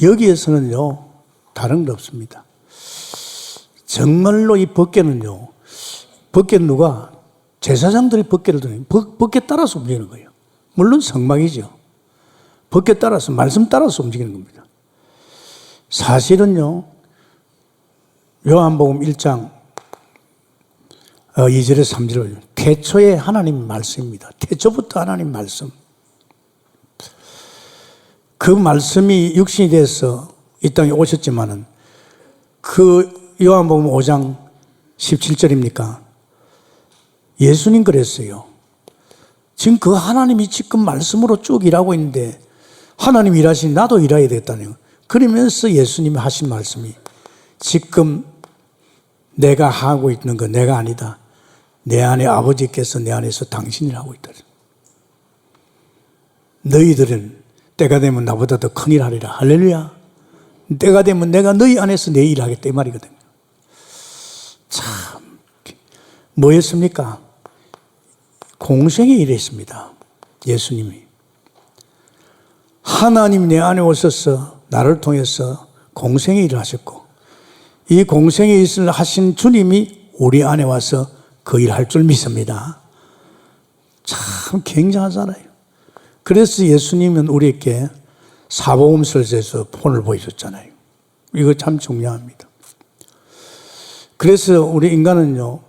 여기에서는요, 다른 거 없습니다. 정말로 이 법궤는요, 법궤는 누가? 제사장들이 법궤를 드는, 법궤 따라서 움직이는 거예요. 물론 성막이죠. 법궤 따라서, 말씀 따라서 움직이는 겁니다. 사실은요, 요한복음 1장 2절에 3절을 태초에 하나님 말씀입니다. 태초부터 하나님 말씀. 그 말씀이 육신이 돼서 이 땅에 오셨지만은 그 요한복음 5장 17절입니까? 예수님 그랬어요. 지금 그 하나님이 지금 말씀으로 쭉 일하고 있는데 하나님 일하시니 나도 일해야 되겠다는, 그러면서 예수님이 하신 말씀이 지금 내가 하고 있는 거 내가 아니다. 내 안에 아버지께서 내 안에서 당신이 하고 있다. 너희들은 때가 되면 나보다 더 큰일 하리라. 할렐루야. 때가 되면 내가 너희 안에서 내 일 하겠다 이 말이거든요. 참 뭐였습니까? 공생의 일에 있습니다. 예수님이. 하나님 내 안에 오셔서 나를 통해서 공생의 일을 하셨고, 이 공생의 일을 하신 주님이 우리 안에 와서 그 일을 할 줄 믿습니다. 참 굉장하잖아요. 그래서 예수님은 우리에게 사복음서에서 본을 보여줬잖아요. 이거 참 중요합니다. 그래서 우리 인간은요,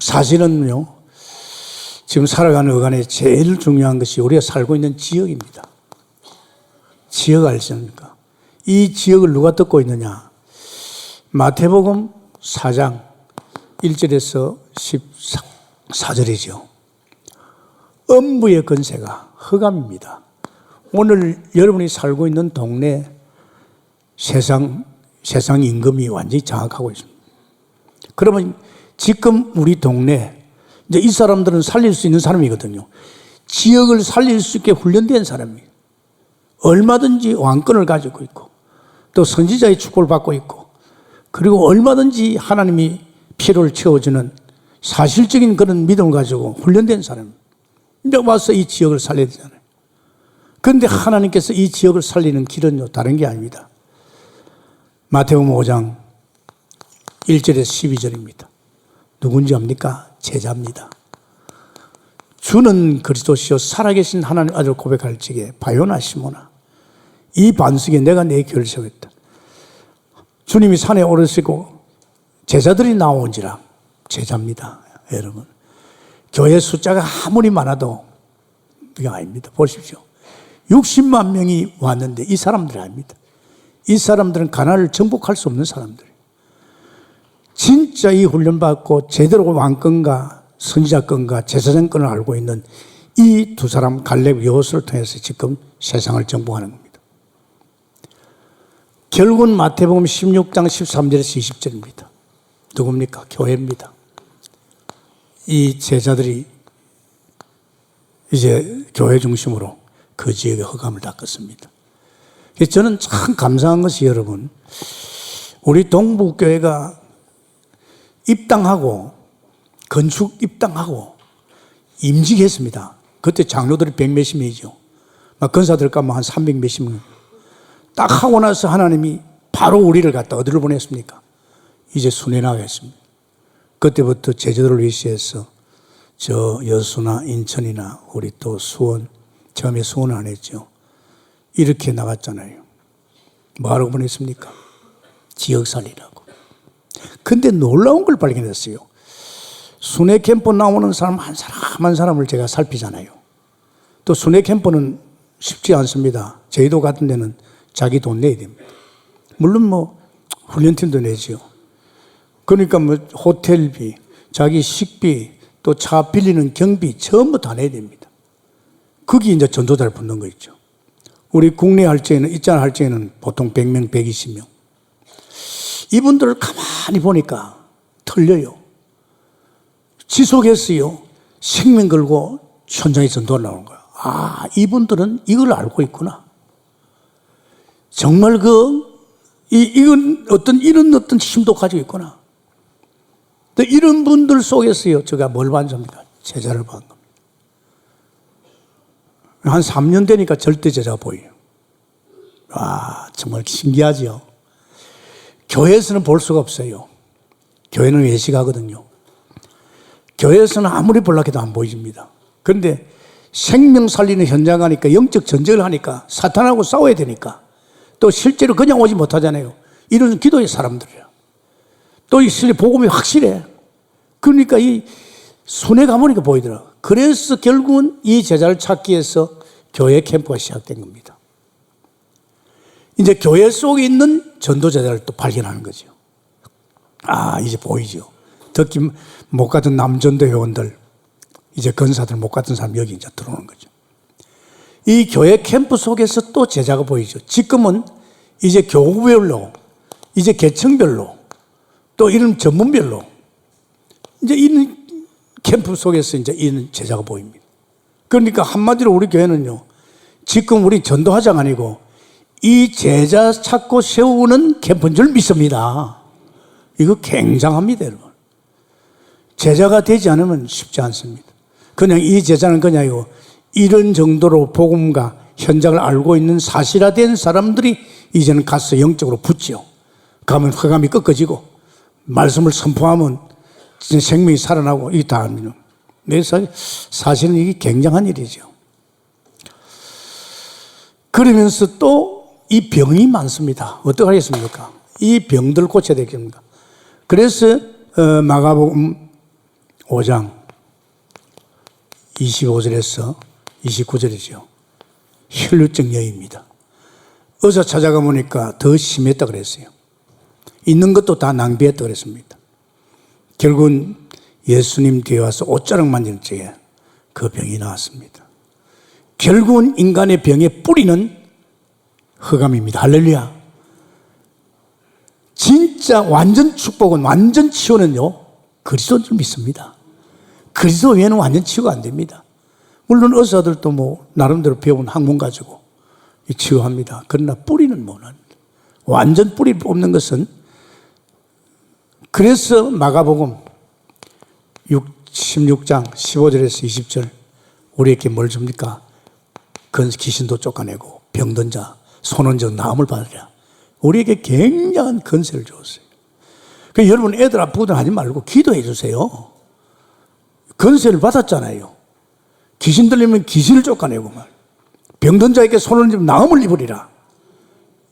사실은요, 지금 살아가는 어간에 제일 중요한 것이 우리가 살고 있는 지역입니다. 지역 아십니까? 이 지역을 누가 듣고 있느냐? 마태복음 4장 1절에서 14절이죠. 음부의 권세가 흑암입니다. 오늘 여러분이 살고 있는 동네 세상 임금이 완전히 장악하고 있습니다. 그러면 지금 우리 동네, 이제 이 사람들은 살릴 수 있는 사람이거든요. 지역을 살릴 수 있게 훈련된 사람이에요. 얼마든지 왕권을 가지고 있고, 또 선지자의 축복을 받고 있고, 그리고 얼마든지 하나님이 필요를 채워주는 사실적인 그런 믿음을 가지고 훈련된 사람이에요. 이제 와서 이 지역을 살려야 되잖아요. 그런데 하나님께서 이 지역을 살리는 길은요, 다른 게 아닙니다. 마태복음 5장 1절에서 12절입니다. 누군지 압니까? 제자입니다. 주는 그리스도시요 살아계신 하나님 아들 고백할 적에 바요나 시모나, 이 반석에 내가 내 교회를 세웠다. 주님이 산에 오르시고 제자들이 나온지라. 제자입니다. 여러분, 교회 숫자가 아무리 많아도 이게 아닙니다. 보십시오. 60만 명이 왔는데 이 사람들이 아닙니다. 이 사람들은 가나안을 정복할 수 없는 사람들이에요. 진짜 이 훈련받고 제대로 왕권과 선지자권과 제사장권을 알고 있는 이 두 사람 갈렙 여호수아를 통해서 지금 세상을 정복하는 겁니다. 결국은 마태복음 16장 13절에서 20절입니다. 누굽니까? 교회입니다. 이 제자들이 이제 교회 중심으로 그 지역의 흑암을 닦았습니다. 저는 참 감사한 것이, 여러분, 우리 동북교회가 입당하고 건축 입당하고 임직했습니다. 그때 장로들이 100몇십 명이죠. 막 건사들 까면 한 300 몇십 명. 딱 하고 나서 하나님이 바로 우리를 갖다 어디를 보냈습니까? 이제 순회 나가겠습니다. 그때부터 제주도를 위시해서 저 여수나 인천이나 우리 또 수원, 처음에 수원은 안 했죠. 이렇게 나갔잖아요. 뭐하러 보냈습니까? 지역 살리라고. 근데 놀라운 걸 발견했어요. 순회 캠프 나오는 사람 한 사람 한 사람을 제가 살피잖아요. 또 순회 캠프는 쉽지 않습니다. 저희도 같은 데는 자기 돈 내야 됩니다. 물론 뭐 훈련팀도 내죠. 그러니까 뭐 호텔비, 자기 식비, 또 차 빌리는 경비 전부 다 내야 됩니다. 거기 이제 전도자를 붙는 거 있죠. 우리 국내 할지에는, 있잖아 할지에는 보통 100명, 120명. 이분들을 가만히 보니까 틀려요. 지속했어요. 생명 걸고 현장에 전도를 나오는 거야. 아, 이분들은 이걸 알고 있구나. 정말 이건 이런 어떤 힘도 가지고 있구나. 또 이런 분들 속에서요, 제가 뭘 봤습니까? 제자를 본 겁니다. 한 3년 되니까 절대 제자가 보여요. 와, 정말 신기하죠. 교회에서는 볼 수가 없어요. 교회는 외식하거든요. 교회에서는 아무리 볼락해도 안 보입니다. 그런데 생명 살리는 현장 가니까, 영적 전쟁을 하니까, 사탄하고 싸워야 되니까, 또 실제로 그냥 오지 못하잖아요. 이런 기도의 사람들이야. 또 이 실리 복음이 확실해. 그러니까 이 손에 가보니까 보이더라. 그래서 결국은 이 제자를 찾기 위해서 교회 캠프가 시작된 겁니다. 이제 교회 속에 있는 전도 제자를 또 발견하는 거죠. 아, 이제 보이죠. 특히 못 갔던 남전도 회원들, 이제 건사들 못 갔던 사람 여기 이제 들어오는 거죠. 이 교회 캠프 속에서 또 제자가 보이죠. 지금은 이제 교구별로, 이제 계층별로, 또 이런 전문별로, 이제 이런 캠프 속에서 이제 이런 제자가 보입니다. 그러니까 한마디로 우리 교회는요, 지금 우리 전도화장 아니고 이 제자 찾고 세우는 캠프인 줄 믿습니다. 이거 굉장합니다, 여러분. 제자가 되지 않으면 쉽지 않습니다. 그냥 이 제자는 그냥 이런 정도로 복음과 현장을 알고 있는 사실화된 사람들이 이제는 가서 영적으로 붙죠. 가면 흑암이 꺾어지고 말씀을 선포하면 진짜 생명이 살아나고 이게 다 합니다. 그래서 사실은 이게 굉장한 일이죠. 그러면서 또 이 병이 많습니다. 어떻게 하겠습니까? 이 병들 고쳐야 되겠습니까? 그래서 마가복음 5장 25절에서 29절이죠. 혈루증 여인입니다. 의사 찾아가 보니까 더 심했다 그랬어요. 있는 것도 다 낭비했다 그랬습니다. 결국은 예수님 뒤에 와서 옷자락 만질 적에 그 병이 나왔습니다. 결국은 인간의 병의 뿌리는 흑암입니다. 할렐루야. 진짜 완전 축복은, 완전 치유는요, 그리스도인 줄 믿습니다. 그리스도 외에는 완전 치유가 안 됩니다. 물론 의사들도 뭐 나름대로 배운 학문 가지고 치유합니다. 그러나 뿌리는 못 합니다. 완전 뿌리를 뽑는 것은, 그래서 마가복음 16장 15절에서 20절 우리에게 뭘 줍니까? 귀신도 쫓아내고 병든 자, 손은 저 나음을 받으랴. 우리에게 굉장한 건세를 줬어요. 그러니까 여러분 애들 아프거든 하지 말고 기도해 주세요. 건세를 받았잖아요. 귀신 들리면 귀신을 쫓아내고 병든 자에게 손을 좀 나음을 입으리라.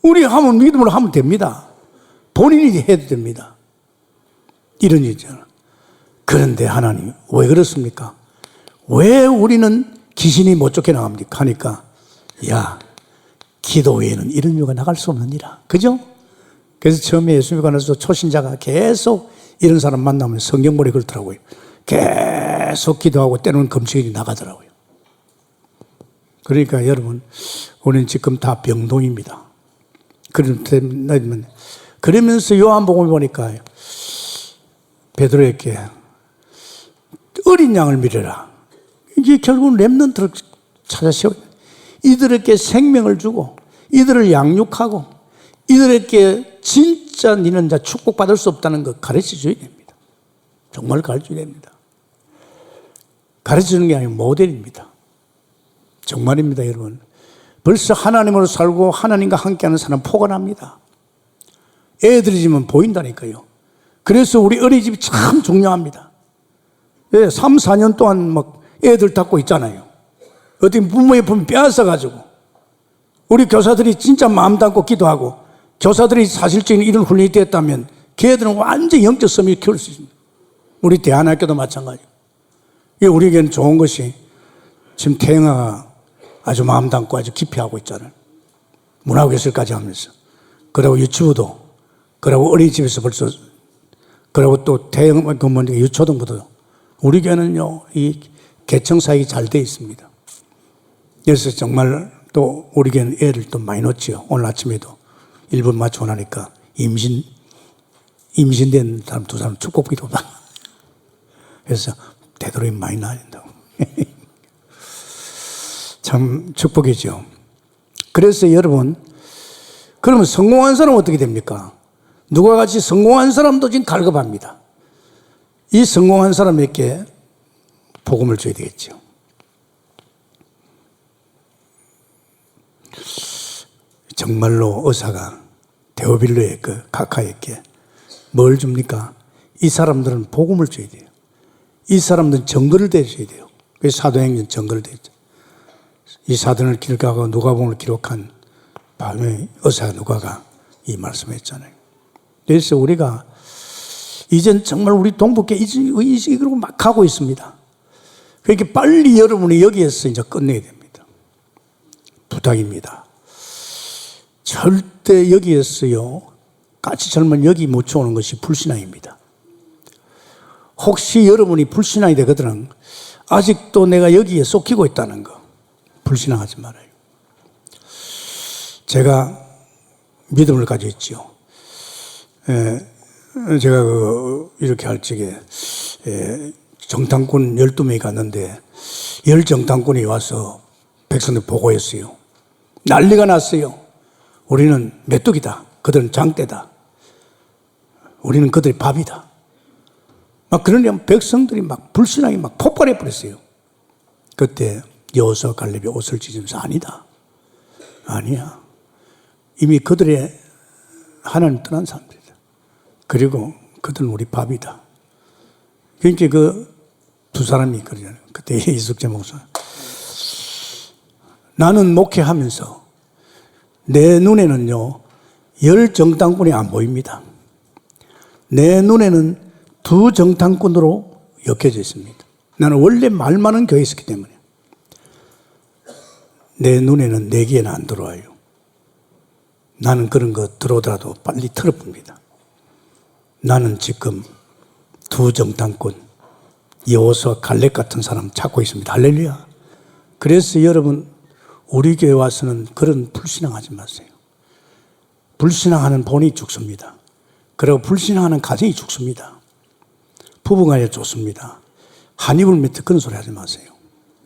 우리 하면 믿음으로 하면 됩니다. 본인이 해도 됩니다. 이런 일이잖아요. 그런데 하나님 왜 그렇습니까? 왜 우리는 귀신이 못 쫓겨나갑니까? 하니까 야, 기도 외에는 이런 이유가 나갈 수 없느니라. 그죠? 그래서 처음에 예수 믿고 나서 초신자가 계속 이런 사람 만나면 성경머리 걸더라고요. 계속 기도하고 때로는 금식이 나가더라고요. 그러니까 여러분, 우리는 지금 다 병동입니다. 그러면서 요한복음을 보니까 베드로에게 어린 양을 밀어라. 이게 결국은 렘넌트를 찾아 세워. 이들에게 생명을 주고 이들을 양육하고 이들에게 진짜 니는 자 축복받을 수 없다는 거 가르쳐 줘야 됩니다. 정말 가르쳐 줘야 됩니다. 가르쳐 주는 게 아니고 모델입니다. 정말입니다, 여러분. 벌써 하나님으로 살고 하나님과 함께하는 사람 포괄합니다. 애들이 지면 보인다니까요. 그래서 우리 어린이집이 참 중요합니다. 왜 3, 4년 동안 막 애들 닦고 있잖아요. 어떻게 부모의 품을 빼앗아가지고 우리 교사들이 진짜 마음 담고 기도하고 교사들이 사실적인 이런 훈련이 됐다면 걔들은 완전 영적 섬을 키울 수 있습니다. 우리 대안학교도 마찬가지고. 우리에게는 좋은 것이 지금 태영아가 아주 마음 담고 아주 깊이 하고 있잖아요. 문화교실까지 하면서. 그리고 유치부도, 그리고 어린이집에서 벌써, 그리고 또 태영 유초등부도. 우리 교회는요, 이 계층사역이 잘 돼 있습니다. 그래서 정말 또 우리 교회는 애를 또 많이 넣지요. 오늘 아침에도 1분 맞추고 나니까 임신된 사람 2사람 축복기도 막. 그래서 되도록이면 많이 낳아야 된다고. 참 축복이죠. 그래서 여러분, 그러면 성공한 사람은 어떻게 됩니까? 누가 같이 성공한 사람도 지금 갈급합니다. 이 성공한 사람에게 복음을 줘야 되겠죠. 정말로 의사가 데오빌로의 그 카카에게 뭘 줍니까? 이 사람들은 복음을 줘야 돼요. 이 사람들은 증거를 대줘야 돼요. 그래서 사도행전 증거를 대죠. 이 사도를 기록하고 누가복음을 기록한 밤에 의사 누가가 이 말씀했잖아요. 그래서 우리가 이젠 정말 우리 동북계 이걸 막 가고 있습니다. 그러니까 빨리 여러분이 여기에서 이제 끝내야 됩니다. 부탁입니다. 절대 여기에서요, 까치 젊은 여기 묻혀오는 것이 불신앙입니다. 혹시 여러분이 불신앙이 되거든, 아직도 내가 여기에 속히고 있다는 거, 불신앙하지 말아요. 제가 믿음을 가지고 있죠. 제가 이렇게 할 적에 정탐꾼 12명이 갔는데 10정탐꾼이 와서 백성들 보고했어요. 난리가 났어요. 우리는 메뚜기다. 그들은 장대다. 우리는 그들의 밥이다. 막 그러면 백성들이 막 불신앙이 막 폭발해 버렸어요. 그때 여호수아 갈렙이 옷을 찢으면서 아니다. 아니야. 이미 그들의 하나님 떠난 사람들이다. 그리고 그들은 우리 밥이다. 그러니까 그 두 사람이 그러잖아요. 그때 이숙재 목사. 나는 목회하면서 내 눈에는요, 10정당꾼이 안 보입니다. 내 눈에는 2정당꾼으로 엮여져 있습니다. 나는 원래 말 많은 교회에 있었기 때문에 내 눈에는 4개는 안 들어와요. 나는 그런 거 들어오더라도 빨리 틀어봅니다. 나는 지금 2정당꾼 여호수아 갈렙 같은 사람 찾고 있습니다. 할렐루야. 그래서 여러분 우리 교회 와서는 그런 불신앙하지 마세요. 불신앙하는 본이 죽습니다. 그리고 불신앙하는 가정이 죽습니다. 부부간에 좋습니다. 한 입을 맺듯 그런 소리 하지 마세요.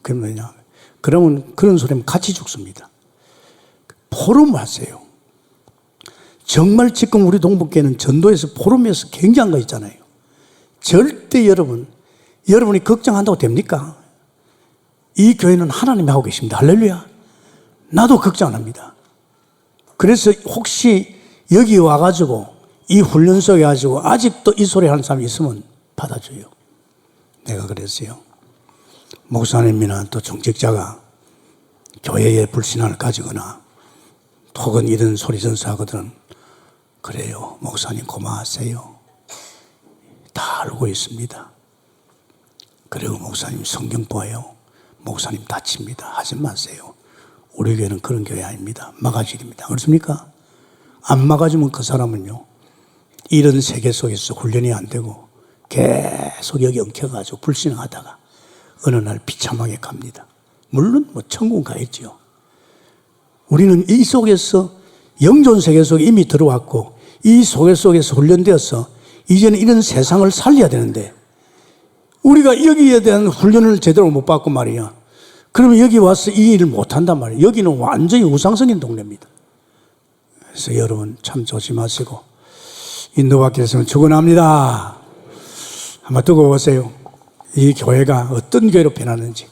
그러면 뭐냐? 그러면 그런 소리 하면 같이 죽습니다. 포럼 하세요. 정말 지금 우리 동북교회는 전도에서 포럼에서 굉장한 거 있잖아요. 절대 여러분이 걱정한다고 됩니까? 이 교회는 하나님이 하고 계십니다. 할렐루야. 나도 걱정 안 합니다. 그래서 혹시 여기 와가지고 이 훈련 속에 가지고 아직도 이 소리 하는 사람이 있으면 받아줘요. 내가 그랬어요. 목사님이나 또 정직자가 교회에 불신앙을 가지거나 혹은 이런 소리 전수하거든. 그래요. 목사님 고마우세요. 다 알고 있습니다. 그리고 목사님 성경 봐요. 목사님 다칩니다. 하지 마세요. 우리 교회는 그런 교회 아닙니다. 막아질입니다. 그렇습니까? 안 막아주면 그 사람은요, 이런 세계 속에서 훈련이 안 되고 계속 여기 엉켜가지고 불신앙하다가 어느 날 비참하게 갑니다. 물론 뭐 천국 가겠지요. 우리는 이 속에서 영존 세계 속에 이미 들어왔고 이 속에서 훈련되어서 이제는 이런 세상을 살려야 되는데 우리가 여기에 대한 훈련을 제대로 못 받고 말이야. 그러면 여기 와서 이 일을 못한단 말이에요. 여기는 완전히 우상성인 동네입니다. 그래서 여러분 참 조심하시고 인도받기로서는 축원합니다. 한번 두고 보세요. 이 교회가 어떤 교회로 변하는지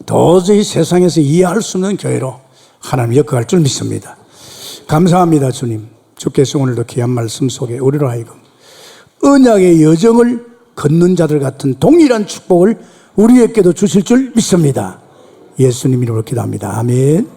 도저히 세상에서 이해할 수 없는 교회로 하나님 역할할 줄 믿습니다. 감사합니다. 주님. 주께서 오늘도 귀한 말씀 속에 우리로 하여금 언약의 여정을 걷는 자들 같은 동일한 축복을 우리에게도 주실 줄 믿습니다. 예수님 이름으로 기도합니다. 아멘.